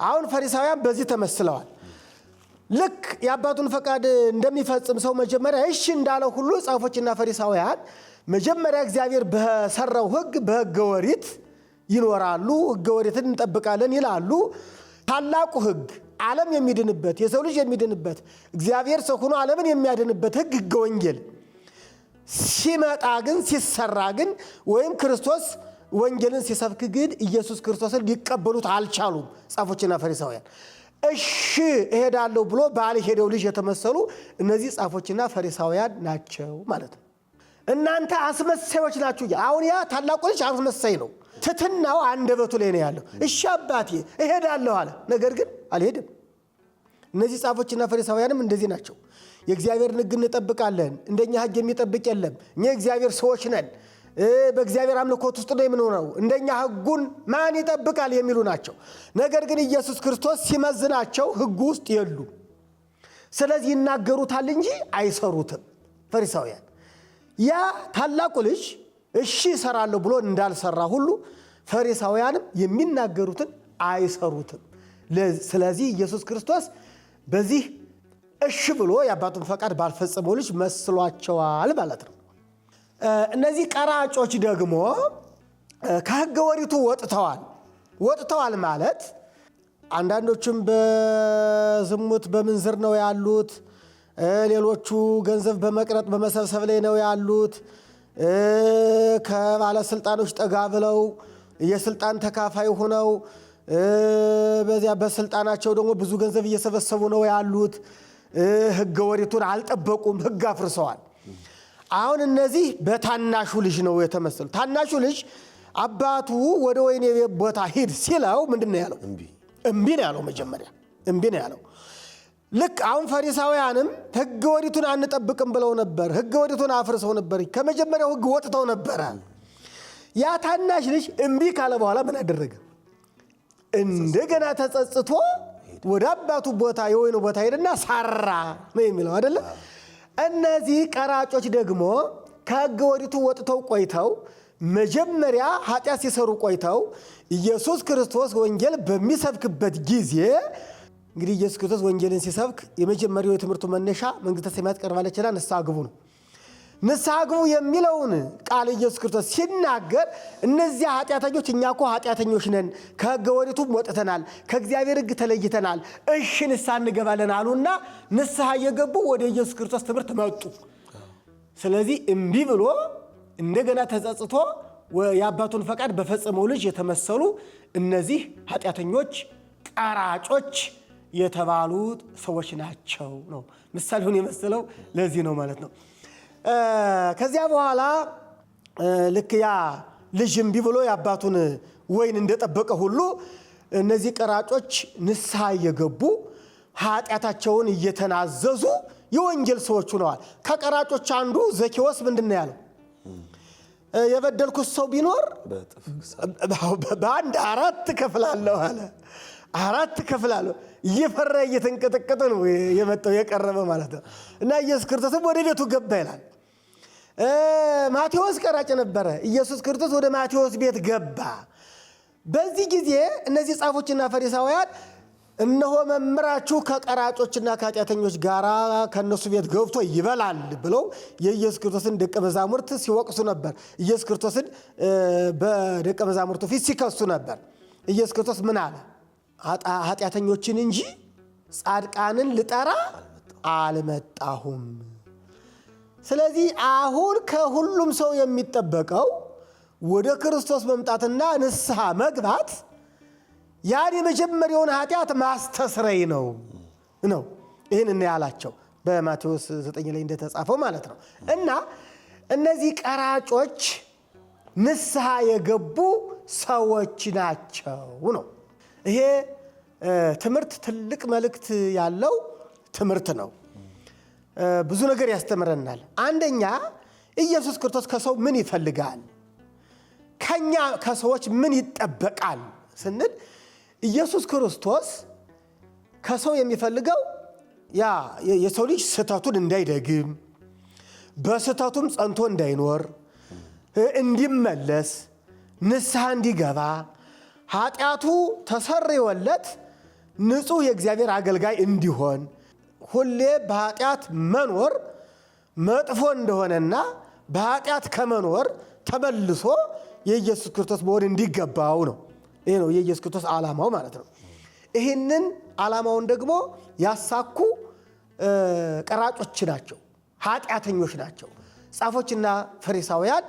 አሁን ፈሪሳውያን በዚህ ተመስለዋል። ልክ የአባቱን ፈቃድ እንደሚፈጽም ሰው መጀመሪያ እሺ እንዳለው ሁሉ ጻፎችና ፈሪሳውያን መጀመሪያ እግዚአብሔር በሰራው ሕግ በሕገ ኦሪት ይኖራሉ፣ ሕገ ኦሪትን እንጠብቃለን ይላሉ። ታላቁ ሕግ ዓለም የሚድንበት የሰው ልጅ የሚድንበት እግዚአብሔር ሰው ሆኖ ዓለምን የሚያድንበት ሕግ ሕገ ወንጌል ሲመጣ ግን ሲሰራ ግን ወይም ክርስቶስ ወንጌልን ሲሰብክ ግን ኢየሱስ ክርስቶስን ሊቀበሉት አልቻሉም ጻፎችና ፈሪሳውያን። እሺ እሄዳለሁ ብሎ ባልሄደው ልጅ የተመሰሉ እነዚህ ጻፎችና ፈሪሳውያን ናቸው ማለት ነው። እናንተ አስመሳዮች ናችሁ። አሁን ያ ታላቁ ልጅ አስመሳይ ነው። ትትናው አንደበቱ ላይ ነው ያለው። እሺ አባቴ እሄዳለሁ አለ፣ ነገር ግን አልሄድም። እነዚህ ጻፎችና ፈሪሳውያንም እንደዚህ ናቸው። የእግዚአብሔርን ሕግ እንጠብቃለን፣ እንደኛ ሕግ የሚጠብቅ የለም፣ እኛ የእግዚአብሔር ሰዎች ነን፣ በእግዚአብሔር አምልኮት ውስጥ ነው የምንኖረው፣ እንደኛ ሕጉን ማን ይጠብቃል የሚሉ ናቸው። ነገር ግን ኢየሱስ ክርስቶስ ሲመዝናቸው ሕጉ ውስጥ የሉ። ስለዚህ ይናገሩታል እንጂ አይሰሩትም ፈሪሳውያን። ያ ታላቁ ልጅ እሺ እሰራለሁ ብሎ እንዳልሰራ ሁሉ ፈሪሳውያንም የሚናገሩትን አይሰሩትም። ስለዚህ ኢየሱስ ክርስቶስ በዚህ እሺ ብሎ የአባቱን ፈቃድ ባልፈጸመው ልጅ መስሏቸዋል ማለት ነው። እነዚህ ቀራጮች ደግሞ ከሕገ ኦሪቱ ወጥተዋል ማለት አንዳንዶቹም በዝሙት በምንዝር ነው ያሉት፣ ሌሎቹ ገንዘብ በመቅረጥ በመሰብሰብ ላይ ነው ያሉት፣ ከባለስልጣኖች ጠጋ ብለው የስልጣን ተካፋይ ሆነው በዚያ በስልጣናቸው ደግሞ ብዙ ገንዘብ እየሰበሰቡ ነው ያሉት። ሕገ ኦሪቱን አልጠበቁም፣ ሕግ አፍርሰዋል። አሁን እነዚህ በታናሹ ልጅ ነው የተመሰሉ። ታናሹ ልጅ አባቱ ወደ ወይኔ ቦታ ሂድ ሲለው ምንድን ነው ያለው? እምቢ ነው ያለው። መጀመሪያ እምቢ ነው ያለው። ልክ አሁን ፈሪሳውያንም ሕገ ኦሪቱን አንጠብቅም ብለው ነበር። ሕገ ኦሪቱን አፍርሰው ነበር። ከመጀመሪያው ሕግ ወጥተው ነበረ። ያ ታናሽ ልጅ እምቢ ካለ በኋላ ምን አደረገ? እንደገና ተጸጽቶ ወደ አባቱ ቦታ የወይኑ ቦታ ሄደና ሳራ ነው የሚለው አይደለ? እነዚህ ቀራጮች ደግሞ ከሕገ ኦሪቱ ወጥተው ቆይተው መጀመሪያ ኃጢአት ሲሰሩ ቆይተው ኢየሱስ ክርስቶስ ወንጌል በሚሰብክበት ጊዜ እንግዲህ ኢየሱስ ክርስቶስ ወንጌልን ሲሰብክ የመጀመሪያው የትምህርቱ መነሻ መንግሥተ ሰማያት ቀርባለችና ንስሐ ግቡ ነው። ንስሐ ግቡ የሚለውን ቃል ኢየሱስ ክርስቶስ ሲናገር እነዚያ ኃጢአተኞች እኛ እኮ ኃጢአተኞች ነን፣ ከሕገ ኦሪቱም ወጥተናል፣ ከእግዚአብሔር ሕግ ተለይተናል፣ እሺ ንስሐ እንገባለን አሉና ንስሐ እየገቡ ወደ ኢየሱስ ክርስቶስ ትምህርት መጡ። ስለዚህ እምቢ ብሎ እንደገና ተጸጽቶ የአባቱን ፈቃድ በፈጸመው ልጅ የተመሰሉ እነዚህ ኃጢአተኞች ቀራጮች የተባሉት ሰዎች ናቸው ነው። ምሳሌውን የመሰለው ለዚህ ነው ማለት ነው። ከዚያ በኋላ ልክ ያ ልጅ እምቢ ብሎ የአባቱን ወይን እንደጠበቀ ሁሉ እነዚህ ቀራጮች ንስሐ እየገቡ ኃጢአታቸውን እየተናዘዙ የወንጌል ሰዎች ሆነዋል። ከቀራጮች አንዱ ዘኬዎስ ምንድን ነው ያለው? የበደልኩት ሰው ቢኖር በአንድ 4 እከፍላለሁ አለ። 4 እከፍላለሁ። እየፈራ እየተንቀጠቀጠ ነው የመጣው የቀረበ ማለት ነው። እና ኢየሱስ ክርስቶስም ወደ ቤቱ ገባ ይላል። ማቴዎስ ቀራጭ ነበረ። ኢየሱስ ክርስቶስ ወደ ማቴዎስ ቤት ገባ። በዚህ ጊዜ እነዚህ ጻፎችና ፈሪሳውያን እነሆ መምህራችሁ ከቀራጮችና ከኃጢአተኞች ጋር ከእነሱ ቤት ገብቶ ይበላል ብለው የኢየሱስ ክርስቶስን ደቀ መዛሙርት ሲወቅሱ ነበር። ኢየሱስ ክርስቶስን በደቀ መዛሙርቱ ፊት ሲከሱ ነበር። ኢየሱስ ክርስቶስ ምን አለ? ኃጢአተኞችን እንጂ ጻድቃንን ልጠራ አልመጣሁም። ስለዚህ አሁን ከሁሉም ሰው የሚጠበቀው ወደ ክርስቶስ መምጣትና ንስሐ መግባት ያን የመጀመሪያውን ኃጢአት ማስተስረይ ነው። ይህን ያላቸው በማቴዎስ 9 ላይ እንደተጻፈው ማለት ነው። እና እነዚህ ቀራጮች ንስሐ የገቡ ሰዎች ናቸው ነው። ይሄ ትምህርት ትልቅ መልእክት ያለው ትምህርት ነው። ብዙ ነገር ያስተምረናል። አንደኛ ኢየሱስ ክርስቶስ ከሰው ምን ይፈልጋል? ከኛ ከሰዎች ምን ይጠበቃል ስንል ኢየሱስ ክርስቶስ ከሰው የሚፈልገው ያ የሰው ልጅ ስህተቱን እንዳይደግም፣ በስህተቱም ጸንቶ እንዳይኖር፣ እንዲመለስ፣ ንስሐ እንዲገባ፣ ኃጢአቱ ተሰርዮለት ንጹሕ የእግዚአብሔር አገልጋይ እንዲሆን፣ ሁሌ በኃጢአት መኖር መጥፎ እንደሆነና በኃጢአት ከመኖር ተመልሶ የኢየሱስ ክርስቶስ መሆን እንዲገባው ነው። ይሄ ነው የኢየሱስ ክርስቶስ ዓላማው ማለት ነው። ይህንን ዓላማውን ደግሞ ያሳኩ ቀራጮች ናቸው፣ ኃጢአተኞች ናቸው። ጻፎችና ፈሪሳውያን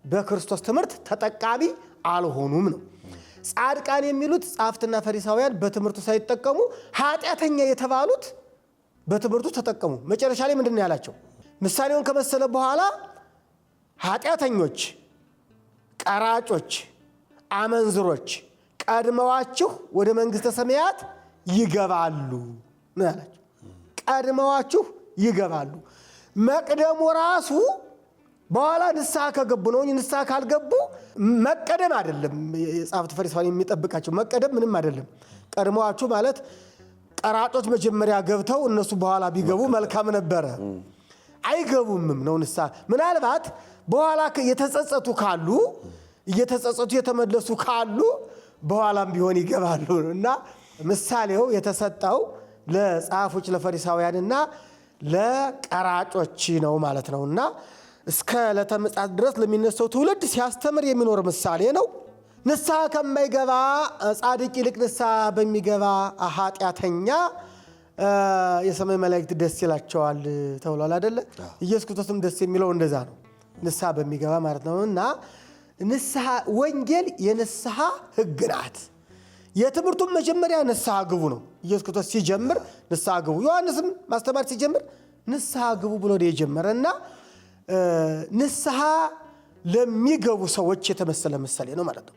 በክርስቶስ ትምህርት ተጠቃሚ አልሆኑም ነው። ጻድቃን የሚሉት ጻፍትና ፈሪሳውያን በትምህርቱ ሳይጠቀሙ ኃጢአተኛ የተባሉት በትምህርቱ ተጠቀሙ። መጨረሻ ላይ ምንድን ነው ያላቸው? ምሳሌውን ከመሰለ በኋላ ኃጢአተኞች፣ ቀራጮች፣ አመንዝሮች ቀድመዋችሁ ወደ መንግሥተ ሰማያት ይገባሉ ነው ያላቸው። ቀድመዋችሁ ይገባሉ። መቅደሙ ራሱ በኋላ ንስሐ ከገቡ ነው። ንስሐ ካልገቡ መቀደም አይደለም የጻፍት ፈሪሳውያን የሚጠብቃቸው። መቀደም ምንም አይደለም። ቀድመዋችሁ ማለት ቀራጮች መጀመሪያ ገብተው እነሱ በኋላ ቢገቡ መልካም ነበረ። አይገቡምም ነው ንስሐ። ምናልባት በኋላ የተጸጸቱ ካሉ እየተጸጸቱ የተመለሱ ካሉ በኋላም ቢሆን ይገባሉ። እና ምሳሌው የተሰጠው ለጻፎች ለፈሪሳውያንና ለቀራጮች ነው ማለት ነው። እና እስከ ዕለተ ምጽአት ድረስ ለሚነሳው ትውልድ ሲያስተምር የሚኖር ምሳሌ ነው። ንስሐ ከማይገባ ጻድቅ ይልቅ ንስሐ በሚገባ ኃጢአተኛ የሰማይ መላእክት ደስ ይላቸዋል ተብሏል አይደለ? ኢየሱስ ክርስቶስም ደስ የሚለው እንደዛ ነው፣ ንስሐ በሚገባ ማለት ነው። እና ንስሐ ወንጌል የንስሐ ሕግ ናት። የትምህርቱም መጀመሪያ ንስሐ ግቡ ነው። ኢየሱስ ክርስቶስ ሲጀምር ንስሐ ግቡ፣ ዮሐንስም ማስተማር ሲጀምር ንስሐ ግቡ ብሎ ነው የጀመረ። እና ንስሐ ለሚገቡ ሰዎች የተመሰለ ምሳሌ ነው ማለት ነው።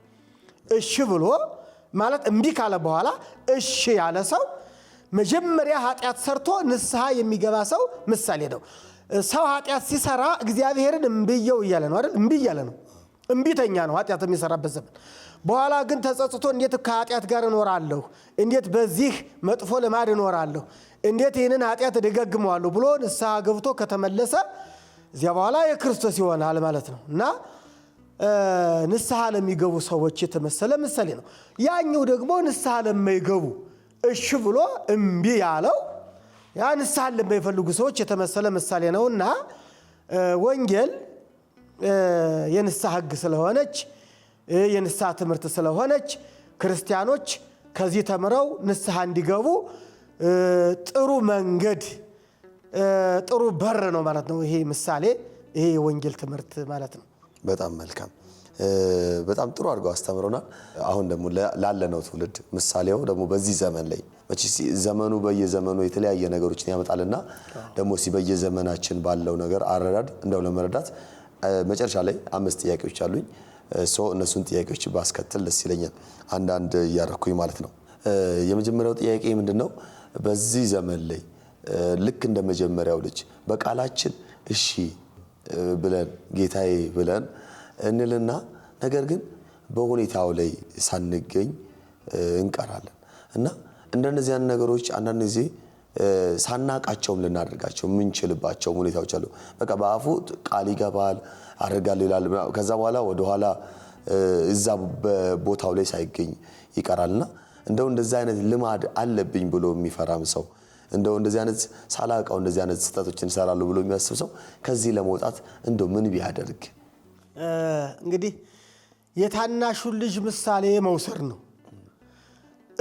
እሺ ብሎ ማለት እምቢ ካለ በኋላ እሺ ያለ ሰው መጀመሪያ ኃጢአት ሰርቶ ንስሐ የሚገባ ሰው ምሳሌ ነው። ሰው ኃጢአት ሲሰራ እግዚአብሔርን እምብየው እያለ ነው አይደል? እምቢ እያለ ነው። እምቢተኛ ነው ኃጢአት የሚሰራበት ዘመን። በኋላ ግን ተጸጽቶ እንዴት ከኃጢአት ጋር እኖራለሁ፣ እንዴት በዚህ መጥፎ ልማድ እኖራለሁ፣ እንዴት ይህንን ኃጢአት እደጋግመዋለሁ ብሎ ንስሐ ገብቶ ከተመለሰ እዚያ በኋላ የክርስቶስ ይሆናል ማለት ነው። እና ንስሐ ለሚገቡ ሰዎች የተመሰለ ምሳሌ ነው። ያኛው ደግሞ ንስሐ ለማይገቡ እሺ ብሎ እምቢ ያለው ያ ንስሐ ለማይፈልጉ ሰዎች የተመሰለ ምሳሌ ነውና ወንጌል የንስሐ ሕግ ስለሆነች የንስሐ ትምህርት ስለሆነች ክርስቲያኖች ከዚህ ተምረው ንስሐ እንዲገቡ ጥሩ መንገድ ጥሩ በር ነው ማለት ነው። ይሄ ምሳሌ ይሄ የወንጌል ትምህርት ማለት ነው። በጣም መልካም በጣም ጥሩ አድርገው አስተምረውናል። አሁን ደግሞ ላለነው ትውልድ ምሳሌው ደግሞ በዚህ ዘመን ላይ መቼስ ዘመኑ በየዘመኑ የተለያየ ነገሮችን ያመጣልና ደግሞ በየዘመናችን ባለው ነገር አረዳድ እንደው ለመረዳት መጨረሻ ላይ 5 ጥያቄዎች አሉኝ። እነሱን ጥያቄዎች ባስከትል ደስ ይለኛል፣ አንዳንድ እያረኩኝ ማለት ነው። የመጀመሪያው ጥያቄ ምንድነው? በዚህ ዘመን ላይ ልክ እንደ መጀመሪያው ልጅ በቃላችን እሺ ብለን ጌታዬ ብለን እንልና ነገር ግን በሁኔታው ላይ ሳንገኝ እንቀራለን እና እንደነዚህ አይነት ነገሮች አንዳንድ ጊዜ ሳናቃቸውም ልናደርጋቸው የምንችልባቸው ሁኔታዎች አሉ። በቃ በአፉ ቃል ይገባል አደርጋለሁ ይላል። ከዛ በኋላ ወደ ኋላ እዛ በቦታው ላይ ሳይገኝ ይቀራልና እንደው እንደዚህ አይነት ልማድ አለብኝ ብሎ የሚፈራም ሰው እንደው እንደዚህ አይነት ሳላውቀው እንደዚህ አይነት ስህተቶችን እሰራለሁ ብሎ የሚያስብ ሰው ከዚህ ለመውጣት እንደው ምን ቢያደርግ? እንግዲህ የታናሹን ልጅ ምሳሌ መውሰድ ነው።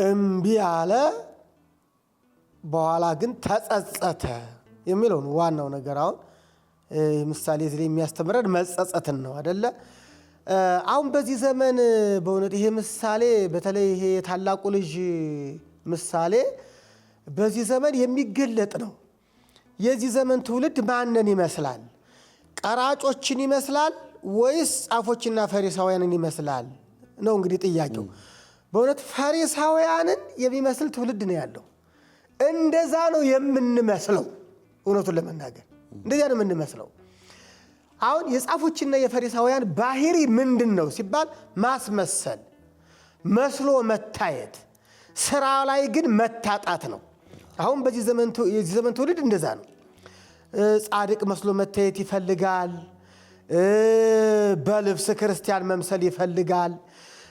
እምቢ አለ በኋላ ግን ተጸጸተ የሚለው ነው ዋናው ነገር። አሁን ምሳሌ እዚህ የሚያስተምረን መጸጸትን ነው አይደለ? አሁን በዚህ ዘመን በእውነት ይሄ ምሳሌ በተለይ ይሄ የታላቁ ልጅ ምሳሌ በዚህ ዘመን የሚገለጥ ነው። የዚህ ዘመን ትውልድ ማንን ይመስላል? ቀራጮችን ይመስላል ወይስ ጻፎችና ፈሪሳውያንን ይመስላል ነው እንግዲህ ጥያቄው። በእውነት ፈሪሳውያንን የሚመስል ትውልድ ነው ያለው። እንደዛ ነው የምንመስለው። እውነቱን ለመናገር እንደዚያ ነው የምንመስለው። አሁን የጻፎችና የፈሪሳውያን ባህሪ ምንድን ነው ሲባል ማስመሰል፣ መስሎ መታየት፣ ስራ ላይ ግን መታጣት ነው። አሁን በዚህ ዘመን ትውልድ እንደዛ ነው። ጻድቅ መስሎ መታየት ይፈልጋል። በልብስ ክርስቲያን መምሰል ይፈልጋል።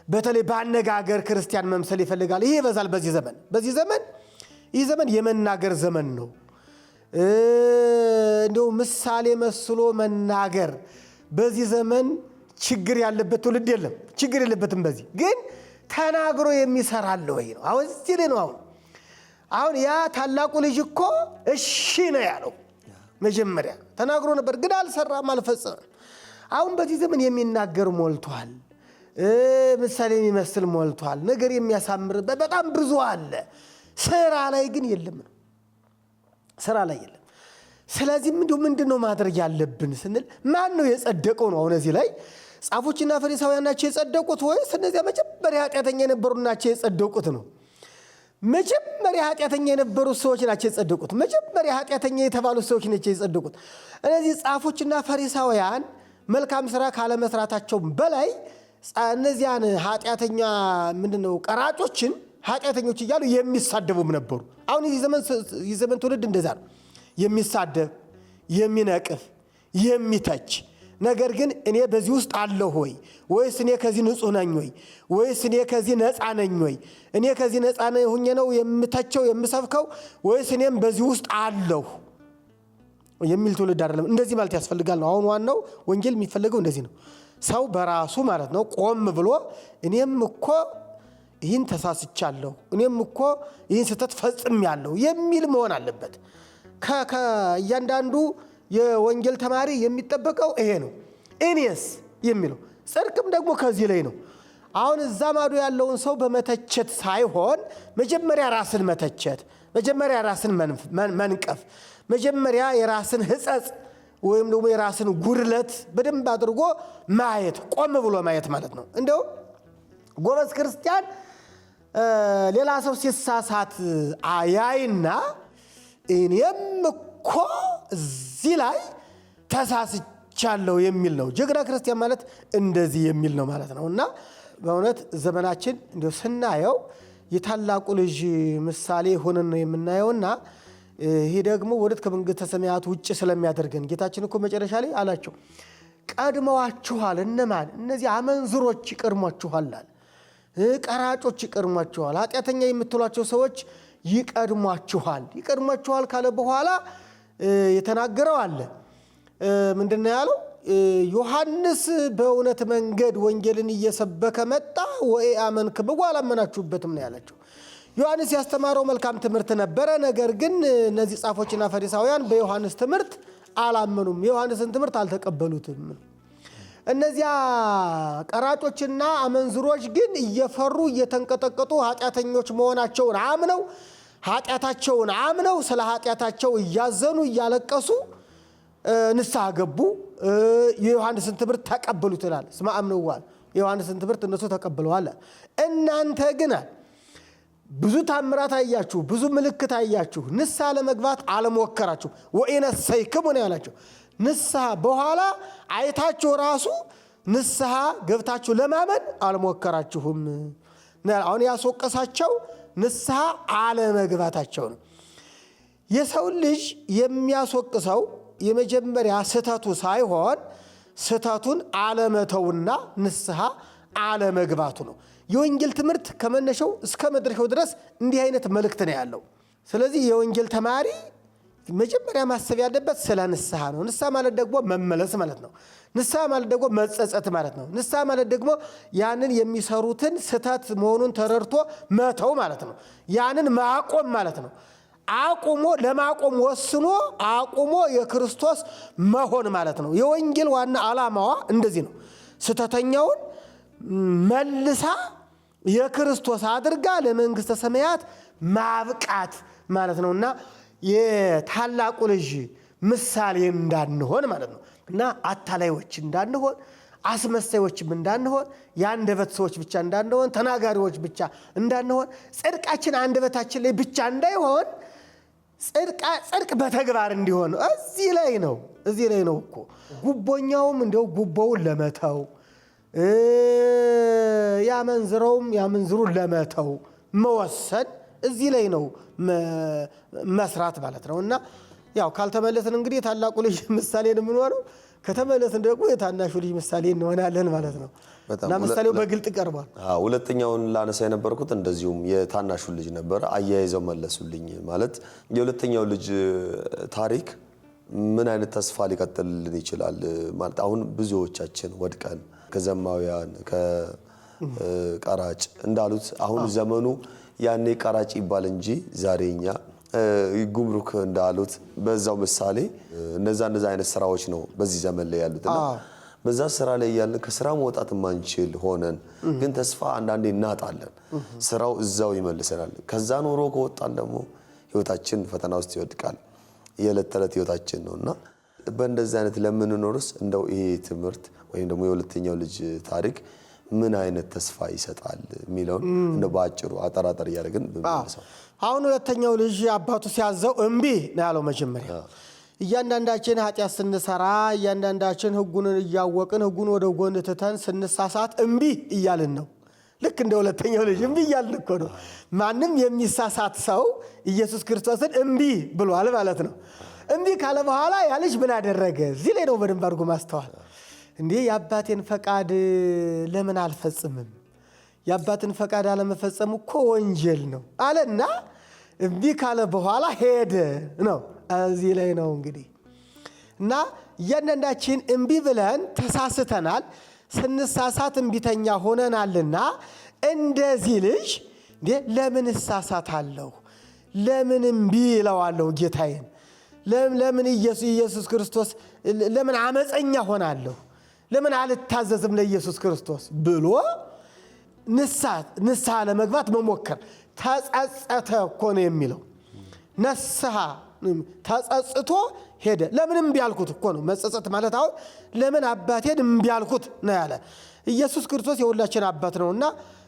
በተለይ በአነጋገር ክርስቲያን መምሰል ይፈልጋል። ይሄ ይበዛል በዚህ ዘመን። ይህ ዘመን የመናገር ዘመን ነው። እንደው ምሳሌ መስሎ መናገር በዚህ ዘመን ችግር ያለበት ትውልድ የለም። ችግር የለበትም። በዚህ ግን ተናግሮ የሚሰራል ወይ ነው። አሁን እዚህ ላይ ነው። አሁን ያ ታላቁ ልጅ እኮ እሺ ነው ያለው። መጀመሪያ ተናግሮ ነበር ግን አልሰራም፣ አልፈጸመም። አሁን በዚህ ዘመን የሚናገር ሞልቷል። ምሳሌ የሚመስል ሞልቷል። ነገር የሚያሳምርበት በጣም ብዙ አለ። ስራ ላይ ግን የለም ነው። ስራ ላይ የለም። ስለዚህ ምንድነው ማድረግ ያለብን ስንል ማን ነው የጸደቀው ነው? አሁን እዚህ ላይ ጻፎችና ፈሪሳውያን ናቸው የጸደቁት ወይስ እነዚያ መጀመሪያ ኃጢአተኛ የነበሩ ናቸው የጸደቁት ነው? መጀመሪያ ኃጢአተኛ የነበሩ ሰዎች ናቸው የጸደቁት። መጀመሪያ ኃጢአተኛ የተባሉ ሰዎች ናቸው የጸደቁት። እነዚህ ጻፎችና ፈሪሳውያን መልካም ስራ ካለመስራታቸው በላይ እነዚያን ኃጢአተኛ ምንድነው ቀራጮችን ኃጢአተኞች እያሉ የሚሳደቡም ነበሩ። አሁን የዚህ ዘመን ትውልድ እንደዛ ነው። የሚሳደብ፣ የሚነቅፍ፣ የሚተች ነገር ግን እኔ በዚህ ውስጥ አለሁ ወይ ወይስ እኔ ከዚህ ንጹህ ነኝ ወይ ወይስ እኔ ከዚህ ነፃ ነኝ ወይ እኔ ከዚህ ነፃ ነኝ ሆኜ ነው የምተቸው የምሰብከው ወይስ እኔም በዚህ ውስጥ አለሁ የሚል ትውልድ አይደለም። እንደዚህ ማለት ያስፈልጋል ነው። አሁን ዋናው ወንጌል የሚፈልገው እንደዚህ ነው። ሰው በራሱ ማለት ነው ቆም ብሎ እኔም እኮ ይህን ተሳስቻለሁ፣ እኔም እኮ ይህን ስህተት ፈጽሜያለሁ የሚል መሆን አለበት። ከእያንዳንዱ የወንጌል ተማሪ የሚጠበቀው ይሄ ነው። እኔስ የሚለው ጽድቅም ደግሞ ከዚህ ላይ ነው። አሁን እዛ ማዶ ያለውን ሰው በመተቸት ሳይሆን መጀመሪያ ራስን መተቸት፣ መጀመሪያ ራስን መንቀፍ፣ መጀመሪያ የራስን ሕጸጽ ወይም ደግሞ የራስን ጉድለት በደንብ አድርጎ ማየት፣ ቆም ብሎ ማየት ማለት ነው። እንደው ጎበዝ ክርስቲያን ሌላ ሰው ሲሳሳት አያይና እኔም እኮ እዚህ ላይ ተሳስቻለሁ የሚል ነው። ጀግና ክርስቲያን ማለት እንደዚህ የሚል ነው ማለት ነው። እና በእውነት ዘመናችን እንዲያው ስናየው የታላቁ ልጅ ምሳሌ ሆነን ነው የምናየውና ይሄ ደግሞ ወደ ከመንግሥተ ሰማያት ውጭ ስለሚያደርገን ጌታችን እኮ መጨረሻ ላይ አላቸው ቀድመዋችኋል። እነማን? እነዚህ አመንዝሮች ይቀድሟችኋል፣ ቀራጮች ይቀድሟችኋል፣ ኃጢአተኛ የምትሏቸው ሰዎች ይቀድሟችኋል ካለ በኋላ የተናገረው አለ። ምንድነው ያለው? ዮሐንስ በእውነት መንገድ ወንጌልን እየሰበከ መጣ ወአመንክሙ አላመናችሁበትም ነው ያላቸው። ዮሐንስ ያስተማረው መልካም ትምህርት ነበረ። ነገር ግን እነዚህ ጻፎችና ፈሪሳውያን በዮሐንስ ትምህርት አላመኑም፣ የዮሐንስን ትምህርት አልተቀበሉትም። እነዚያ ቀራጮችና አመንዝሮች ግን እየፈሩ እየተንቀጠቀጡ ኃጢአተኞች መሆናቸውን አምነው ስለ ኃጢአታቸው እያዘኑ እያለቀሱ ንስሐ ገቡ፣ የዮሐንስን ትምህርት ተቀበሉት ይላል። ስማ አምነዋል፣ የዮሐንስን ትምህርት እነሱ ተቀብለዋል። እናንተ ግን ብዙ ታምራት አያችሁ፣ ብዙ ምልክት አያችሁ፣ ንስሐ ለመግባት አልሞከራችሁ። ወኢነሰይክሙ ነው ያላቸው። ንስሐ በኋላ አይታችሁ ራሱ ንስሐ ገብታችሁ ለማመን አልሞከራችሁም። አሁን ያስወቀሳቸው ንስሐ አለመግባታቸው ነው። የሰው ልጅ የሚያስወቅሰው የመጀመሪያ ስህተቱ ሳይሆን ስህተቱን አለመተውና ንስሐ አለመግባቱ ነው። የወንጌል ትምህርት ከመነሻው እስከ መድረሻው ድረስ እንዲህ አይነት መልእክት ነው ያለው። ስለዚህ የወንጌል ተማሪ መጀመሪያ ማሰብ ያለበት ስለ ንስሐ ነው። ንስሐ ማለት ደግሞ መመለስ ማለት ነው። ንስሐ ማለት ደግሞ መጸጸት ማለት ነው። ንስሐ ማለት ደግሞ ያንን የሚሰሩትን ስህተት መሆኑን ተረድቶ መተው ማለት ነው። ያንን ማቆም ማለት ነው። ለማቆም ወስኖ አቁሞ የክርስቶስ መሆን ማለት ነው። የወንጌል ዋና ዓላማዋ እንደዚህ ነው። ስህተተኛውን መልሳ የክርስቶስ አድርጋ ለመንግሥተ ሰማያት ማብቃት ማለት ነውና የታላቁ ልጅ ምሳሌ እንዳንሆን ማለት ነው። እና አታላዮች እንዳንሆን፣ አስመሳዮችም እንዳንሆን፣ የአንደበት ሰዎች ብቻ እንዳንሆን፣ ተናጋሪዎች ብቻ እንዳንሆን፣ ጽድቃችን አንደበታችን ላይ ብቻ እንዳይሆን ጽድቅ በተግባር እንዲሆን እዚህ ላይ ነው እኮ ጉቦኛውም እንዲያው ጉቦውን ለመተው ያመንዝሩን ለመተው መወሰን እዚህ ላይ ነው መስራት ማለት ነው። እና ያው ካልተመለስን እንግዲህ የታላቁ ልጅ ምሳሌ እንሆነው፣ ከተመለስን ደግሞ የታናሹ ልጅ ምሳሌ እንሆናለን ማለት ነው። እና ምሳሌው በግልጥ ቀርቧል። ሁለተኛውን ላነሳ የነበርኩት እንደዚሁም የታናሹ ልጅ ነበር። አያይዘው መለሱልኝ። ማለት የሁለተኛው ልጅ ታሪክ ምን አይነት ተስፋ ሊቀጥልልን ይችላል? ማለት አሁን ብዙዎቻችን ወድቀን ከዘማውያን ከቀራጭ እንዳሉት አሁን ዘመኑ ያኔ ቀራጭ ይባል እንጂ ዛሬኛ ጉምሩክ እንዳሉት በዛው ምሳሌ እነዛ አይነት ስራዎች ነው በዚህ ዘመን ላይ ያሉትና በዛ ስራ ላይ ያለ ከስራ መውጣት ማንችል ሆነን ግን ተስፋ አንዳንዴ እናጣለን። ስራው እዛው ይመልሰናል። ከዛ ኑሮ ከወጣን ደግሞ ህይወታችን ፈተና ውስጥ ይወድቃል። የዕለት ተዕለት ህይወታችን ነውና በእንደዚህ አይነት ለምንኖርስ እንደው ይሄ ትምህርት ወይም ደግሞ የሁለተኛው ልጅ ታሪክ ምን አይነት ተስፋ ይሰጣል የሚለውን እንደው በአጭሩ አጠራጠር እያደረግን ብንመልሰው። አሁን ሁለተኛው ልጅ አባቱ ሲያዘው እምቢ ነው ያለው። መጀመሪያ እያንዳንዳችን ኃጢአት ስንሰራ እያንዳንዳችን ህጉን እያወቅን ህጉን ወደ ጎን ትተን ስንሳሳት እምቢ እያልን ነው። ልክ እንደ ሁለተኛው ልጅ እምቢ እያልን እኮ ነው። ማንም የሚሳሳት ሰው ኢየሱስ ክርስቶስን እምቢ ብሏል ማለት ነው። እምቢ ካለ በኋላ ያ ልጅ ምን አደረገ? እዚህ ላይ ነው በደንብ አድርጎ ማስተዋል። እንዴ የአባቴን ፈቃድ ለምን አልፈጽምም? የአባትን ፈቃድ አለመፈጸሙ እኮ ወንጀል ነው አለና እምቢ ካለ በኋላ ሄደ ነው። እዚህ ላይ ነው እንግዲህ እና እያንዳንዳችን እምቢ ብለን ተሳስተናል። ስንሳሳት እምቢተኛ ሆነናልና እንደዚህ ልጅ ለምን እሳሳታለሁ? ለምን እምቢ እለዋለሁ ጌታዬን? ለምን ኢየሱስ ክርስቶስ ለምን አመፀኛ ሆናለሁ? ለምን አልታዘዝም ለኢየሱስ ክርስቶስ ብሎ ንስሐ ለመግባት መሞከር። ተጸጸተ እኮ ነው የሚለው። ንስሐ ተጸጽቶ ሄደ። ለምን እምቢ አልኩት እኮ ነው መጸጸት ማለት። አሁን ለምን አባቴን እምቢ አልኩት ነው ያለ። ኢየሱስ ክርስቶስ የሁላችን አባት ነውና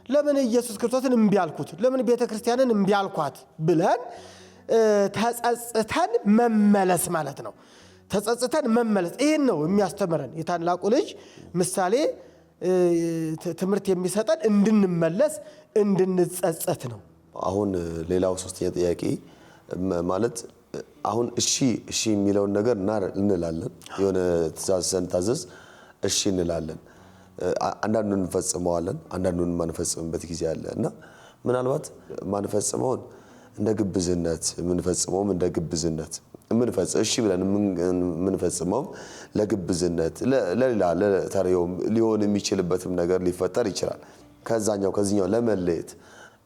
ለምን ኢየሱስ ክርስቶስን እምቢ አልኩት፣ ለምን ቤተክርስቲያንን እምቢ አልኳት ብለን ተጸጽተን መመለስ ማለት ነው። ተጸጽተን መመለስ ይሄን ነው የሚያስተምረን የታላቁ ልጅ ምሳሌ ትምህርት የሚሰጠን እንድንመለስ እንድንጸጸት ነው። አሁን ሌላው ሶስተኛ ጥያቄ ማለት አሁን እሺ የሚለውን ነገር እንላለን። የሆነ ትእዛዝ ስንታዘዝ እሺ እንላለን። አንዳንዱን እንፈጽመዋለን፣ አንዳንዱን ማንፈጽምበት ጊዜ አለ እና ምናልባት ማንፈጽመውን እንደ ግብዝነት የምንፈጽመውም እንደ ግብዝነት እሺ ብለን የምንፈጽመውም ለግብዝነት ለሌላ ለተሪውም ሊሆን የሚችልበትም ነገር ሊፈጠር ይችላል። ከዚህኛው ለመለየት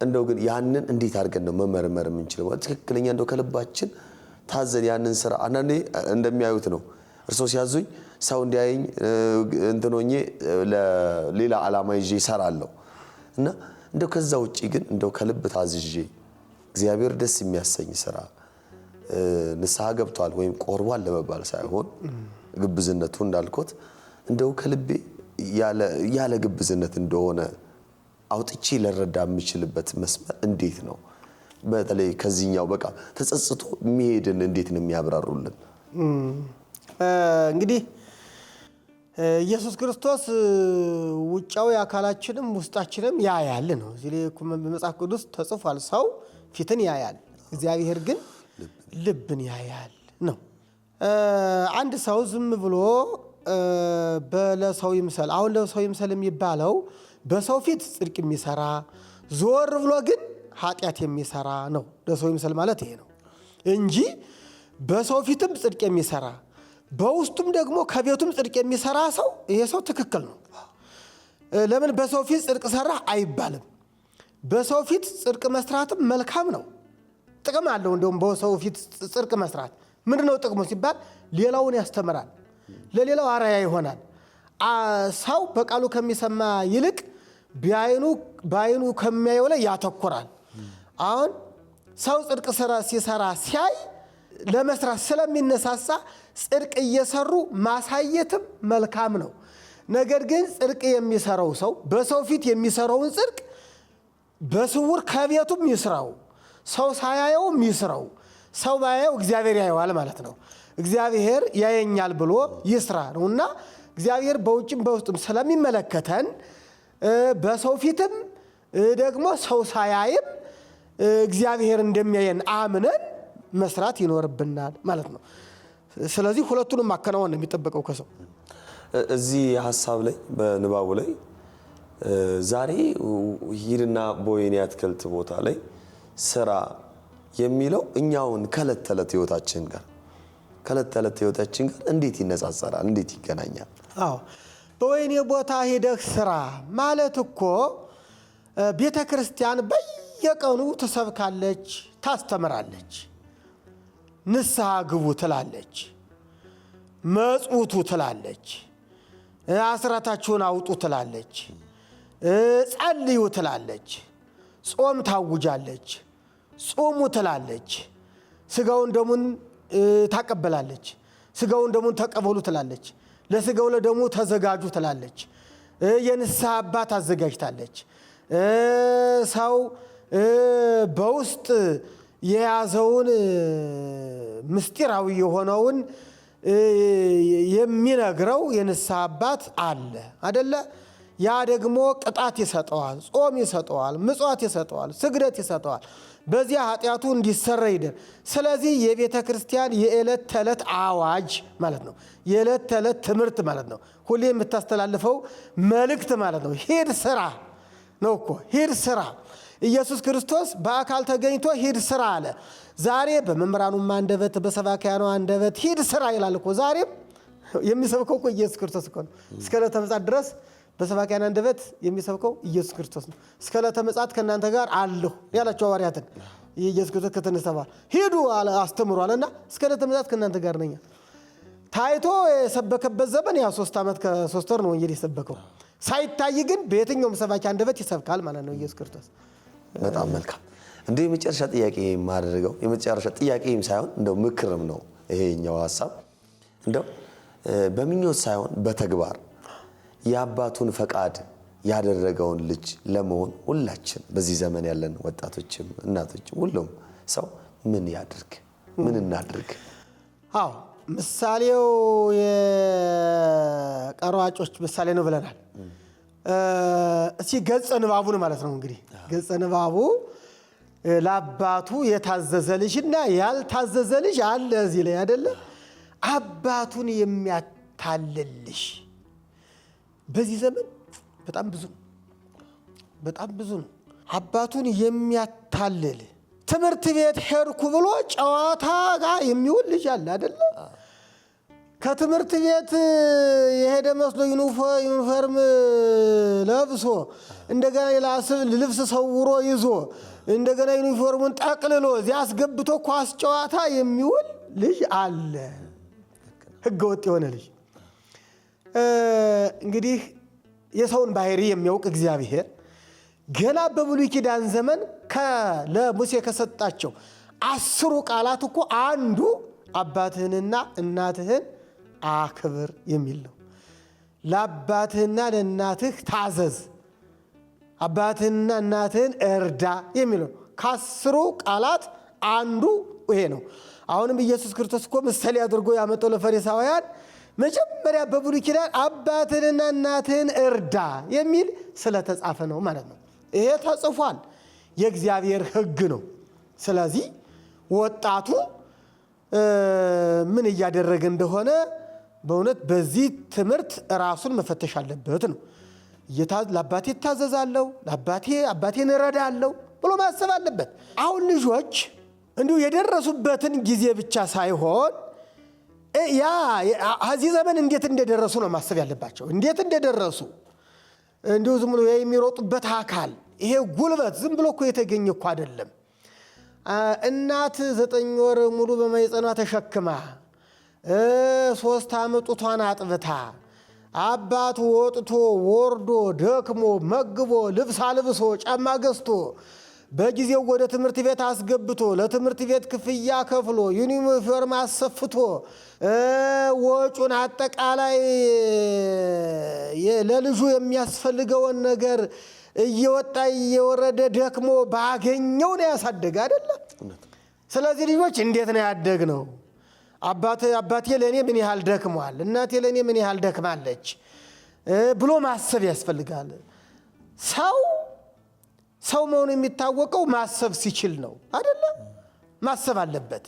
እንደው ግን ያንን እንዴት አድርገን ነው መመርመር የምንችለው? ትክክለኛ እንደው ከልባችን ታዘን ያንን ስራ አንዳንዴ እንደሚያዩት ነው። እርሶ ሲያዙኝ ሰው እንዲያየኝ እንትኖኜ ለሌላ ዓላማ ይዤ እሰራለሁ እና እንደው ከዛ ውጪ ግን እንደው ከልብ ታዝዤ እግዚአብሔር ደስ የሚያሰኝ ስራ ንስሐ ገብቷል ወይም ቆርቧል ለመባል ሳይሆን ግብዝነቱ እንዳልኩት እንደው ከልቤ ያለ ግብዝነት እንደሆነ አውጥቼ ለረዳ የምችልበት መስመር እንዴት ነው? በተለይ ከዚህኛው በቃ ተጸጽቶ የሚሄድን እንዴት ነው የሚያብራሩልን? እንግዲህ ኢየሱስ ክርስቶስ ውጫዊ አካላችንም ውስጣችንም ያያል ነው። እዚህ ላይ በመጽሐፍ ቅዱስ ተጽፏል። ሰው ፊትን ያያል፣ እግዚአብሔር ግን ልብን ያያል ነው። አንድ ሰው ዝም ብሎ ለሰው ይምሰል። አሁን ለሰው ይምሰል የሚባለው በሰው ፊት ጽድቅ የሚሰራ ዞር ብሎ ግን ኃጢአት የሚሰራ ነው። ለሰው ይምሰል ማለት ይሄ ነው እንጂ በሰው ፊትም ጽድቅ የሚሰራ በውስጡም ደግሞ ከቤቱም ጽድቅ የሚሰራ ሰው ይሄ ሰው ትክክል ነው። ለምን በሰው ፊት ጽድቅ ሰራ አይባልም። በሰው ፊት ጽድቅ መስራትም መልካም ነው፣ ጥቅም አለው። እንደውም በሰው ፊት ጽድቅ መስራት ምንድነው ጥቅሙ ሲባል ሌላውን ያስተምራል፣ ለሌላው አርአያ ይሆናል። ሰው በቃሉ ከሚሰማ ይልቅ በዓይኑ ከሚያየው ላይ ያተኩራል። አሁን ሰው ጽድቅ ሲሰራ ሲያይ ለመስራት ስለሚነሳሳ ጽድቅ እየሰሩ ማሳየትም መልካም ነው። ነገር ግን ጽድቅ የሚሰራው ሰው በሰው ፊት የሚሰራውን ጽድቅ በስውር ከቤቱም ይስራው፣ ሰው ሳያየውም ይስራው። ሰው ባያየው እግዚአብሔር ያየዋል ማለት ነው። እግዚአብሔር ያየኛል ብሎ ይስራ ነውና እግዚአብሔር በውጭም በውስጥም ስለሚመለከተን በሰው ፊትም ደግሞ ሰው ሳያይም እግዚአብሔር እንደሚያየን አምነን መስራት ይኖርብናል ማለት ነው። ስለዚህ ሁለቱንም ማከናወን ነው የሚጠበቀው ከሰው። እዚህ ሐሳብ ላይ በንባቡ ላይ ዛሬ ሂድና በወይኔ አትክልት ቦታ ላይ ስራ የሚለው እኛውን ከዕለት ተዕለት ህይወታችን ጋር እንዴት ይነጻጸራል? እንዴት ይገናኛል? አዎ በወይኔ ቦታ ሄደህ ስራ ማለት እኮ ቤተ ክርስቲያን በየቀኑ ትሰብካለች፣ ታስተምራለች፣ ንስሐ ግቡ ትላለች፣ መጽውቱ ትላለች፣ አስራታችሁን አውጡ ትላለች፣ ጸልዩ ትላለች፣ ጾም ታውጃለች፣ ጾሙ ትላለች፣ ስጋውን ደሙን ታቀበላለች፣ ስጋውን ደሙን ተቀበሉ ትላለች፣ ለስጋው ለደሙ ተዘጋጁ ትላለች፣ የንስሐ አባት አዘጋጅታለች። ሰው በውስጥ የያዘውን ምስጢራዊ የሆነውን የሚነግረው የንስሐ አባት አለ አደለ? ያ ደግሞ ቅጣት ይሰጠዋል፣ ጾም ይሰጠዋል፣ ምጽዋት ይሰጠዋል፣ ስግደት ይሰጠዋል። በዚያ ኃጢአቱ እንዲሰረይ ይደር። ስለዚህ የቤተ ክርስቲያን የዕለት ተዕለት አዋጅ ማለት ነው፣ የዕለት ተዕለት ትምህርት ማለት ነው፣ ሁሌ የምታስተላልፈው መልእክት ማለት ነው። ሂድ ስራ ነው እኮ፣ ሂድ ስራ። ኢየሱስ ክርስቶስ በአካል ተገኝቶ ሂድ ስራ አለ። ዛሬ በመምህራኑም አንደበት በሰባክያኑ አንደበት ሂድ ስራ ይላል እኮ። ዛሬም የሚሰብከው እኮ ኢየሱስ ክርስቶስ እኮ ነው። እስከ ዕለተ ምጽአት ድረስ በሰባክያን አንደበት የሚሰብከው ኢየሱስ ክርስቶስ ነው። እስከ ዕለተ ምጽአት ከእናንተ ጋር አለሁ ያላቸው ሐዋርያትን ኢየሱስ ክርስቶስ ከተነሳ በኋላ ሂዱ አስተምሩ አለና እስከ ዕለተ ምጽአት ከእናንተ ጋር ነኝ ታይቶ የሰበከበት ዘመን ያ 3 ዓመት ከ3 ወር ነው እንግዲህ የሰበከው። ሳይታይ ግን በየትኛውም ሰባኪ አንደበት ይሰብካል ማለት ነው ኢየሱስ ክርስቶስ። በጣም መልካም። እንደ የመጨረሻ ጥያቄ የማደርገው የመጨረሻ ጥያቄም ሳይሆን እንደው ምክርም ነው ይሄኛው ሐሳብ። እንደው በምኞት ሳይሆን በተግባር የአባቱን ፈቃድ ያደረገውን ልጅ ለመሆን ሁላችን በዚህ ዘመን ያለን ወጣቶችም እናቶችም ሁሉም ሰው ምን ያድርግ? ምን እናድርግ? አዎ ምሳሌው የቀራጮች ምሳሌ ነው ብለናል። እስኪ ገጸ ንባቡን ማለት ነው እንግዲህ ገጸ ንባቡ ለአባቱ የታዘዘ ልጅና ያልታዘዘ ልጅ አለ እዚህ ላይ አይደለ? አባቱን የሚያታልል ልጅ በዚህ ዘመን በጣም ብዙ ነው። አባቱን የሚያታልል ትምህርት ቤት ሄድኩ ብሎ ጨዋታ ጋር የሚውል ልጅ አለ አይደለ? ከትምህርት ቤት የሄደ መስሎ ዩኒፎርም ለብሶ እንደገና ልብስ ሰውሮ ይዞ እንደገና ዩኒፎርሙን ጠቅልሎ እዚያ አስገብቶ ኳስ ጨዋታ የሚውል ልጅ አለ። ህገወጥ የሆነ ልጅ። እንግዲህ የሰውን ባህሪ የሚያውቅ እግዚአብሔር ገና በብሉይ ኪዳን ዘመን ለሙሴ ከሰጣቸው 10 ቃላት እኮ አንዱ አባትህንና እናትህን አክብር የሚል ነው። ለአባትህና ለእናትህ ታዘዝ፣ አባትህንና እናትህን እርዳ የሚል ነው። ከ10 ቃላት አንዱ ይሄ ነው። አሁንም ኢየሱስ ክርስቶስ እኮ ምሳሌ አድርጎ ያመጣው ለፈሪሳውያን መጀመሪያ በብሉይ ኪዳን አባትህንና እናትህን እርዳ የሚል ስለተጻፈ ነው ማለት ነው። ይሄ ተጽፏል፣ የእግዚአብሔር ሕግ ነው። ስለዚህ ወጣቱ ምን እያደረገ እንደሆነ በእውነት በዚህ ትምህርት ራሱን መፈተሽ አለበት ነው። ለአባቴ እታዘዛለሁ፣ አባቴን እረዳለሁ ብሎ ማሰብ አለበት። አሁን ልጆች እንዲሁ የደረሱበትን ጊዜ ብቻ ሳይሆን እዚህ ዘመን እንዴት እንደደረሱ ነው ማሰብ ያለባቸው። እንዴት እንደደረሱ እንዲሁ ዝም ብሎ የሚሮጡበት አካል ይሄ ጉልበት ዝም ብሎ እኮ የተገኘ እኮ አይደለም። እናት 9 ወር ሙሉ በማህፀኗ ተሸክማ 3 ዓመት ጡቷን አጥብታ አባቱ ወጥቶ ወርዶ ደክሞ መግቦ ልብስ አልብሶ ጫማ ገዝቶ በጊዜው ወደ ትምህርት ቤት አስገብቶ ለትምህርት ቤት ክፍያ ከፍሎ ዩኒፎርም አሰፍቶ ወጩን አጠቃላይ ለልጁ የሚያስፈልገውን ነገር እየወጣ እየወረደ ደክሞ ባገኘው ነው ያሳደገ አይደለም። ስለዚህ ልጆች እንዴት ነው ያደግነው? አባቴ ለኔ ምን ያህል ደክሟል፣ እናቴ ለኔ ምን ያህል ደክማለች ብሎ ማሰብ ያስፈልጋል። ሰው መሆኑ የሚታወቀው ማሰብ ሲችል ነው አይደለም? ማሰብ አለበት።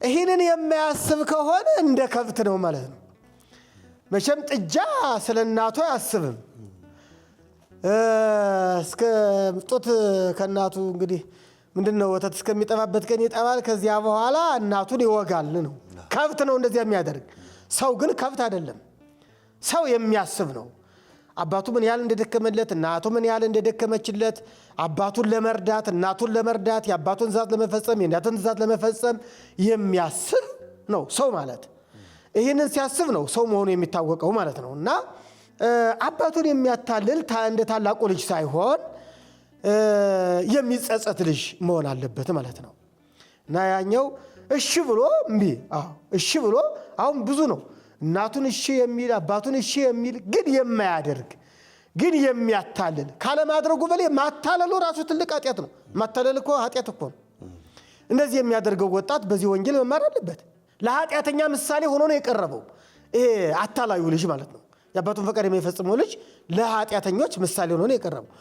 ይህንን የማያስብ ከሆነ እንደ ከብት ነው ማለት ነው። መቼም ጥጃ ስለ እናቱ አያስብም። እስከ ጡት ከእናቱ እንግዲህ ምንድነው ወተት እስከሚጠባበት ቀን ይጠባል። ከዚያ በኋላ እናቱን ይወጋል ነው። ከብት ነው እንደዚያ የሚያደርግ። ሰው ግን ከብት አይደለም። ሰው የሚያስብ ነው። አባቱ ምን ያህል እንደደከመለት፣ እናቱ ምን ያህል እንደደከመችለት፣ አባቱን ለመርዳት እናቱን ለመርዳት የአባቱን ትእዛዝ ለመፈጸም የእናቱን ትእዛዝ ለመፈጸም የሚያስብ ነው ሰው ማለት። ይህንን ሲያስብ ነው ሰው መሆኑ የሚታወቀው ማለት ነው። እና አባቱን የሚያታልል እንደ ታላቁ ልጅ ሳይሆን የሚጸጸት ልጅ መሆን አለበት ማለት ነው። እና ያኛው እሺ ብሎ እሺ ብሎ አሁን ብዙ ነው እናቱን እሺ የሚል አባቱን እሺ የሚል ግን የማያደርግ ግን የሚያታልል ካለማድረጉ በላይ ማታለሉ ራሱ ትልቅ ኃጢአት ነው። ማታለል እኮ ኃጢአት እኮ ነው። እንደዚህ የሚያደርገው ወጣት በዚህ ወንጌል መማር አለበት። ለኃጢአተኛ ምሳሌ ሆኖ ነው የቀረበው ይሄ አታላዩ ልጅ ማለት ነው። የአባቱን ፈቃድ የሚፈጽመው ልጅ ለኃጢአተኞች ምሳሌ ሆኖ ነው የቀረበው።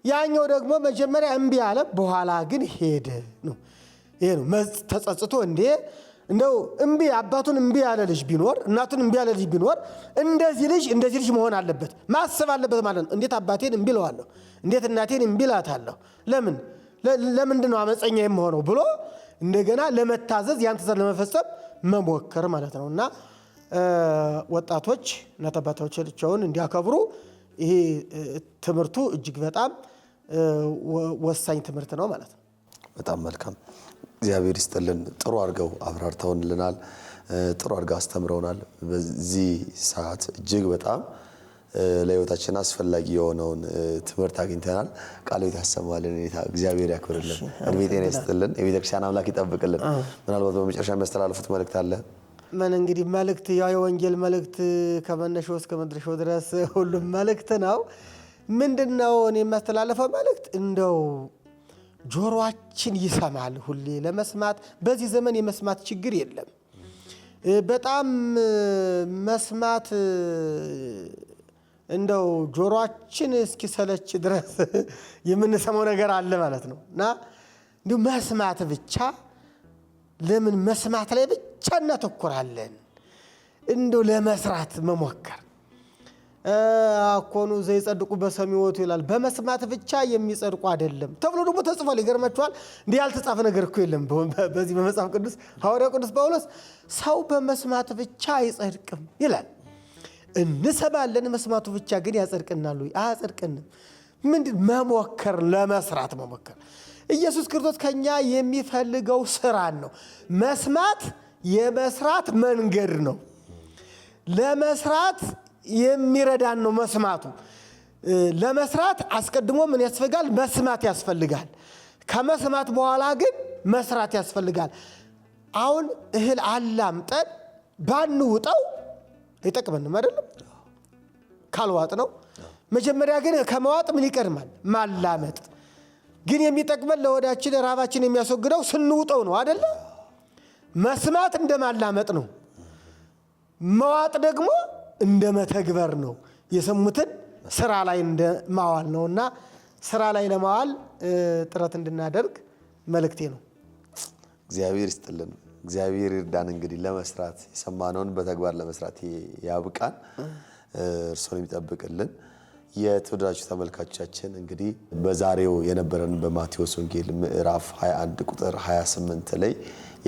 ያኛው ደግሞ መጀመሪያ እምቢ አለ፣ በኋላ ግን ሄደ ነው። ይሄ ነው ተጸጽቶ እንደው አባቱን እምቢ ያለ ልጅ ቢኖር እናቱን እምቢ ያለ ልጅ ቢኖር እንደዚህ ልጅ መሆን አለበት፣ ማሰብ አለበት ማለት ነው። እንዴት አባቴን እምቢ እለዋለሁ? እንዴት እናቴን እምቢ እላታለሁ? ለምንድን ነው አመፀኛ የምሆነው ብሎ እንደገና ለመታዘዝ ያን ትእዛዝ ለመፈጸም መሞከር ማለት ነው። እና ወጣቶች እናት አባቶቻቸውን እንዲያከብሩ ይሄ ትምህርቱ እጅግ በጣም ወሳኝ ትምህርት ነው ማለት ነው። በጣም መልካም። እግዚአብሔር ይስጥልን። ጥሩ አድርገው አብራርተውልናል። ጥሩ አድርገው አስተምረውናል። በዚህ ሰዓት እጅግ በጣም ለህይወታችን አስፈላጊ የሆነውን ትምህርት አግኝተናል። ቃልዎት ያሰማልን። እግዚአብሔር ያክብርልን፣ እድሜ ጤና ይስጥልን፣ የቤተክርስቲያን አምላክ ይጠብቅልን። ምናልባት በመጨረሻ የሚያስተላልፉት መልእክት አለ? ምን እንግዲህ መልእክት ያው የወንጌል መልእክት ከመነሻው እስከ መድረሻው ድረስ ሁሉም መልእክት ነው። ምንድነው እኔ የማስተላለፈው መልእክት እንደው ጆሮአችን ይሰማል ሁሌ ለመስማት በዚህ ዘመን የመስማት ችግር የለም በጣም መስማት እንደው ጆሮአችን እስኪሰለች ድረስ የምንሰማው ነገር አለ ማለት ነውና እንደው መስማት ብቻ ለምን መስማት ላይ ብቻ እናተኩራለን እንደው ለመስራት መሞከር አኮኑ ዘይጸድቁ በሰሚዎቱ ይላል በመስማት ብቻ የሚጸድቁ አይደለም ተብሎ ደግሞ ተጽፏል ይገርማችኋል እንዴ ያልተጻፈ ነገር እኮ የለም በዚህ በመጽሐፍ ቅዱስ ሐዋርያው ቅዱስ ጳውሎስ ሰው በመስማት ብቻ አይጸድቅም ይላል እንሰማለን መስማቱ ብቻ ግን ያጸድቅናል ወይ አያጸድቅንም ምንድን መሞከር ለመስራት መሞከር ኢየሱስ ክርስቶስ ከኛ የሚፈልገው ስራን ነው መስማት የመስራት መንገድ ነው ለመስራት የሚረዳን ነው መስማቱ ለመስራት አስቀድሞ ምን ያስፈልጋል መስማት ያስፈልጋል ከመስማት በኋላ ግን መስራት ያስፈልጋል አሁን እህል አላምጠን ባንውጣው ይጠቅመንም አይደለም ካልዋጥ ነው መጀመሪያ ግን ከመዋጥ ምን ይቀርማል ማላመጥ ግን የሚጠቅመን ለወዳችን ራባችን የሚያስወግደው ስንውጠው ነው አይደለ መስማት እንደማላመጥ ነው መዋጥ ደግሞ እንደ መተግበር ነው የሰሙትን ስራ ላይ እንደማዋል ነውና ስራ ላይ ለማዋል ጥረት እንድናደርግ መልእክቴ ነው እግዚአብሔር ይስጥልን እግዚአብሔር ይርዳን እንግዲህ ለመስራት የሰማነውን በተግባር ለመስራት ያብቃን እርሱን ይጠብቅልን የተወደዳችሁ ተመልካቾቻችን እንግዲህ በዛሬው የነበረን በማቴዎስ ወንጌል ምዕራፍ 21 ቁጥር 28 ላይ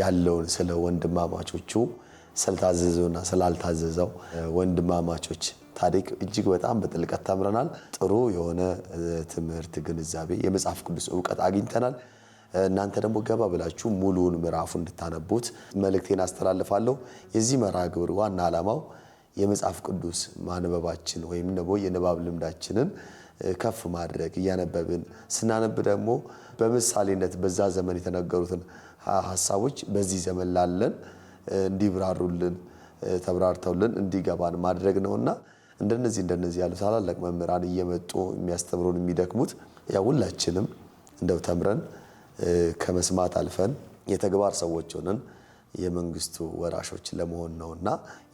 ያለውን ስለ ወንድማማቾቹ ስለታዘዘውና ስላልታዘዘው ወንድማማቾች ታሪክ እጅግ በጣም በጥልቀት ተምረናል ጥሩ የሆነ ትምህርት ግንዛቤ የመጽሐፍ ቅዱስ ዕውቀት አግኝተናል እናንተ ደግሞ ገባ ብላችሁ ሙሉውን ምዕራፉን እንድታነቡት መልእክቴን አስተላልፋለሁ የዚህ መርሃ ግብር ዋና ዓላማው የመጽሐፍ ቅዱስ ማንበባችን ወይም ደግሞ የንባብ ልምዳችንን ከፍ ማድረግ ያነበብን ስናነብ ደግሞ በምሳሌነት በዛ ዘመን የተነገሩትን ሐሳቦች በዚህ ዘመን ላለን እንዲብራሩልን ተብራርተውልን እንዲገባን ማድረግ ነውና እንደነዚህ ያሉ ታላላቅ መምህራን እየመጡ የሚያስተምሩን የሚደክሙት ያ ሁላችንም እንደው ተምረን ከመስማት አልፈን የተግባር ሰዎች ሆነን የመንግስቱ ወራሾች ለመሆን ነውና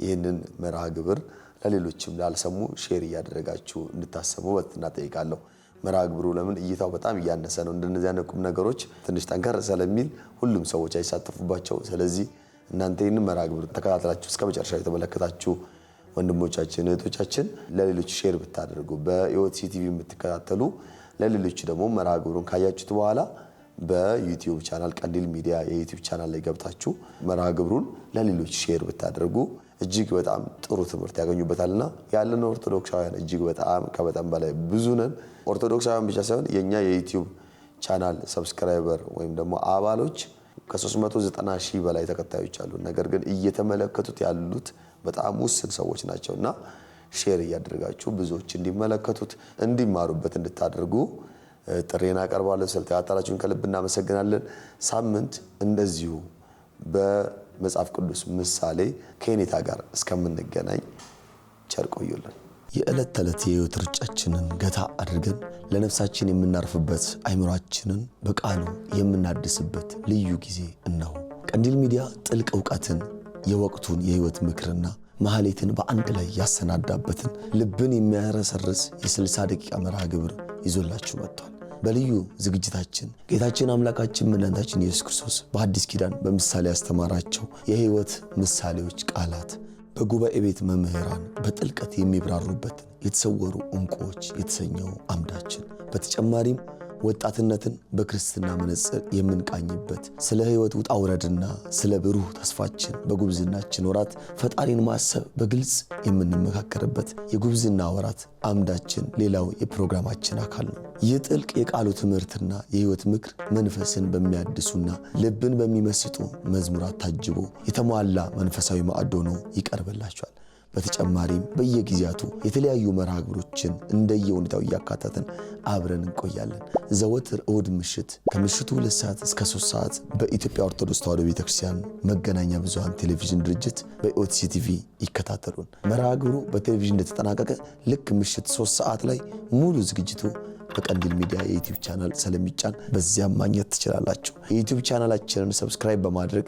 ይህንን መርሃ ግብር ለሌሎችም ላልሰሙ ሼር ያደረጋችሁ እንድታሰሙ በትህትና ጠይቃለሁ መርሃ ግብሩ ለምን እይታው በጣም ያነሰ ነው እንደነዚህ ያነቁም ነገሮች ትንሽ ጠንከር ስለሚል ሁሉም ሰዎች አይሳተፉባቸው ስለዚህ እናንተ ይህንን መርሃ ግብር ተከታተላችሁ እስከ መጨረሻው የተመለከታችሁ ወንድሞቻችን እህቶቻችን ለሌሎች ሼር ብታደርጉ በኢኦቲሲ ቲቪ የምትከታተሉ ለሌሎች ደግሞ መርሃ ግብሩን ካያችሁት በኋላ በዩቲዩብ ቻናል ቀንዲል ሚዲያ የዩቲዩብ ቻናል ላይ ገብታችሁ መርሃ ግብሩን ለሌሎች ሼር ብታደርጉ እጅግ በጣም ጥሩ ትምህርት ያገኙበታልና ያለን ኦርቶዶክሳውያን እጅግ በጣም በላይ ብዙ ነን ኦርቶዶክሳውያን ብቻ ሳይሆን የኛ የዩቲዩብ ቻናል ሰብስክራይበር ወይም ደግሞ አባሎች ከ390,000 በላይ ተከታዮች አሉ ነገር ግን እየተመለከቱት ያሉት በጣም ውስን ሰዎች ናቸውና ሼር ያደርጋችሁ ብዙዎች እንዲመለከቱት እንዲማሩበት እንድታደርጉ ጥሬና ቀርባለሁ ስለተከታተላችሁን ከልብ እናመሰግናለን ሳምንት እንደዚሁ በመጽሐፍ ቅዱስ ምሳሌ ከኔታ ጋር እስከምንገናኝ ቸር ቆዩልን የዕለት ተዕለት የህይወት ርጫችንን ገታ አድርገን ለነፍሳችን የምናርፍበት አይምሮአችንን በቃሉ የምናድስበት ልዩ ጊዜ እነሆ ቀንዲል ሚዲያ ጥልቅ ዕውቀትን የወቅቱን የህይወት ምክርና ማህሌትን በአንድ ላይ ያሰናዳበትን ልብን የሚያረሰርስ የ60 ደቂቃ መርሃ ግብር ይዞላችሁ መጥቷል በልዩ ዝግጅታችን ጌታችን አምላካችን መድኃኒታችን ኢየሱስ ክርስቶስ በአዲስ ኪዳን በምሳሌ ያስተማራቸው የህይወት ምሳሌዎች ቃላት በጉባኤ ቤት መምህራን በጥልቀት የሚብራሩበት የተሰወሩ ዕንቁዎች የተሰኘው አምዳችን በተጨማሪም ወጣትነትን በክርስትና መነጽር የምንቃኝበት ስለ ህይወት ውጣ ውረድና ስለ ብሩህ ተስፋችን በጉብዝናችን ወራት ፈጣሪን ማሰብ በግልጽ የምንመካከርበት የጉብዝና ወራት አምዳችን ሌላው የፕሮግራማችን አካል ነው ይህ ጥልቅ የቃሉ ትምህርትና የህይወት ምክር መንፈስን በሚያድሱና ልብን በሚመስጡ መዝሙራት ታጅቦ የተሟላ መንፈሳዊ ማዕዶ ነው ይቀርብላችኋል በተጨማሪም በየጊዜያቱ የተለያዩ መርሃ ግብሮችን እንደየሁኔታው እያካተትን አብረን እንቆያለን። ዘወትር እሁድ ምሽት ከምሽቱ 2 ሰዓት እስከ 3 ሰዓት በኢትዮጵያ ኦርቶዶክስ ተዋሕዶ ቤተክርስቲያን መገናኛ ብዙሃን ቴሌቪዥን ድርጅት በኢኦቲሲ ቲቪ ይከታተሉን። መርሃ ግብሩ በቴሌቪዥን እንደተጠናቀቀ ልክ ምሽት 3 ሰዓት ላይ ሙሉ ዝግጅቱ በቀንዲል ሚዲያ የዩቲዩብ ቻናል ስለሚጫን በዚያም ማግኘት ትችላላችሁ። የዩቲዩብ ቻናላችንን ሰብስክራይብ በማድረግ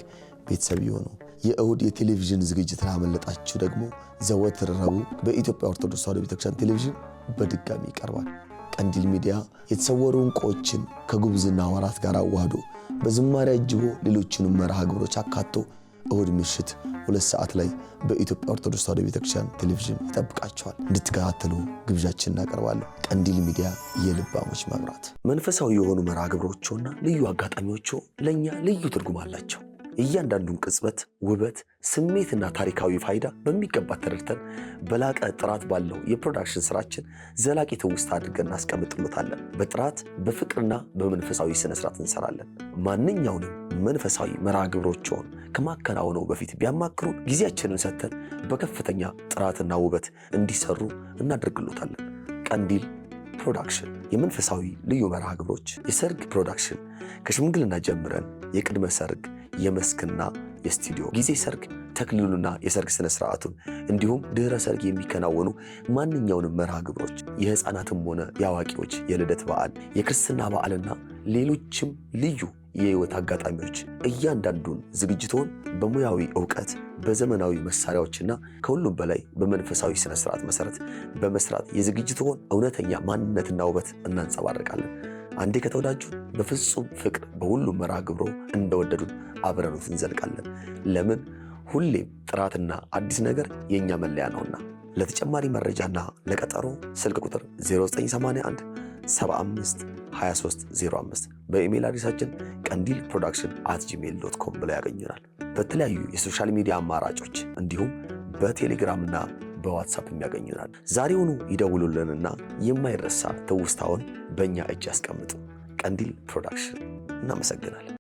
ቤተሰብ ይሁኑ። የእሁድ የቴሌቪዥን ዝግጅትን አመለጣችሁ ደግሞ ዘወትር ረቡዕ በኢትዮጵያ ኦርቶዶክስ ተዋሕዶ ቤተክርስቲያን ቴሌቪዥን በድጋሚ ይቀርባል። ቀንዲል ሚዲያ የተሰወሩ ዕንቁዎችን ከጉብዝና ወራት ጋር አዋህዶ በዝማሬ አጅቦ ሌሎችንም መርሃ ግብሮች አካቶ እሁድ ምሽት 2 ሰዓት ላይ በኢትዮጵያ ኦርቶዶክስ ተዋሕዶ ቤተክርስቲያን ቴሌቪዥን ይጠብቃችኋል። እንድትከታተሉ ግብዣችን እናቀርባለን። ቀንዲል ሚዲያ የልባሞች መብራት። መንፈሳዊ የሆኑ መርሃ ግብሮችና ልዩ አጋጣሚዎች ለእኛ ልዩ ትርጉም አላቸው። እያንዳንዱን ቅጽበት ውበት፣ ስሜትና ታሪካዊ ፋይዳ በሚገባ ተረድተን በላቀ ጥራት ባለው የፕሮዳክሽን ስራችን ዘላቂ ትውስታ አድርገን እናስቀምጥሎታለን። በጥራት በፍቅርና በመንፈሳዊ ስነ ስርዓት እንሰራለን። ማንኛውንም መንፈሳዊ መርሃ ግብሮችን ከማከናወነው በፊት ቢያማክሩ ጊዜያችንን ሰጥተን በከፍተኛ ጥራትና ውበት እንዲሰሩ እናደርግሎታለን። ቀንዲል ፕሮዳክሽን የመንፈሳዊ ልዩ መርሃ ግብሮች፣ የሰርግ ፕሮዳክሽን ከሽምግልና ጀምረን የቅድመ ሰርግ፣ የመስክና የስቱዲዮ ጊዜ ሰርግ፣ ተክሊሉና የሰርግ ስነ ስርዓቱን እንዲሁም ድህረ ሰርግ የሚከናወኑ ማንኛውንም መርሃ ግብሮች፣ የህፃናትም ሆነ የአዋቂዎች የልደት በዓል፣ የክርስትና በዓልና ሌሎችም ልዩ የህይወት አጋጣሚዎች እያንዳንዱን ዝግጅቶን በሙያዊ ዕውቀት በዘመናዊ መሳሪያዎችና ከሁሉም በላይ በመንፈሳዊ ስነ ስርዓት መሰረት በመስራት የዝግጅቶን እውነተኛ ማንነትና ውበት እናንጸባርቃለን። አንዴ ከተወዳጁ በፍጹም ፍቅር በሁሉም መርሃ ግብሮ እንደወደዱን አብረኑት እንዘልቃለን። ለምን? ሁሌም ጥራትና አዲስ ነገር የኛ መለያ ነውና። ለተጨማሪ መረጃና ለቀጠሮ ስልክ ቁጥር 0981 75 2305 በኢሜል አድሬሳችን ቀንዲል production@gmail.com ብለው ያገኙናል። በተለያዩ የሶሻል ሚዲያ አማራጮች እንዲሁም በቴሌግራምና በዋትሳፕ የሚያገኙናል። ዛሬውኑ ይደውሉልንና የማይረሳ ትውስታውን በእኛ እጅ ያስቀምጡ። ቀንዲል ፕሮዳክሽን። እናመሰግናለን።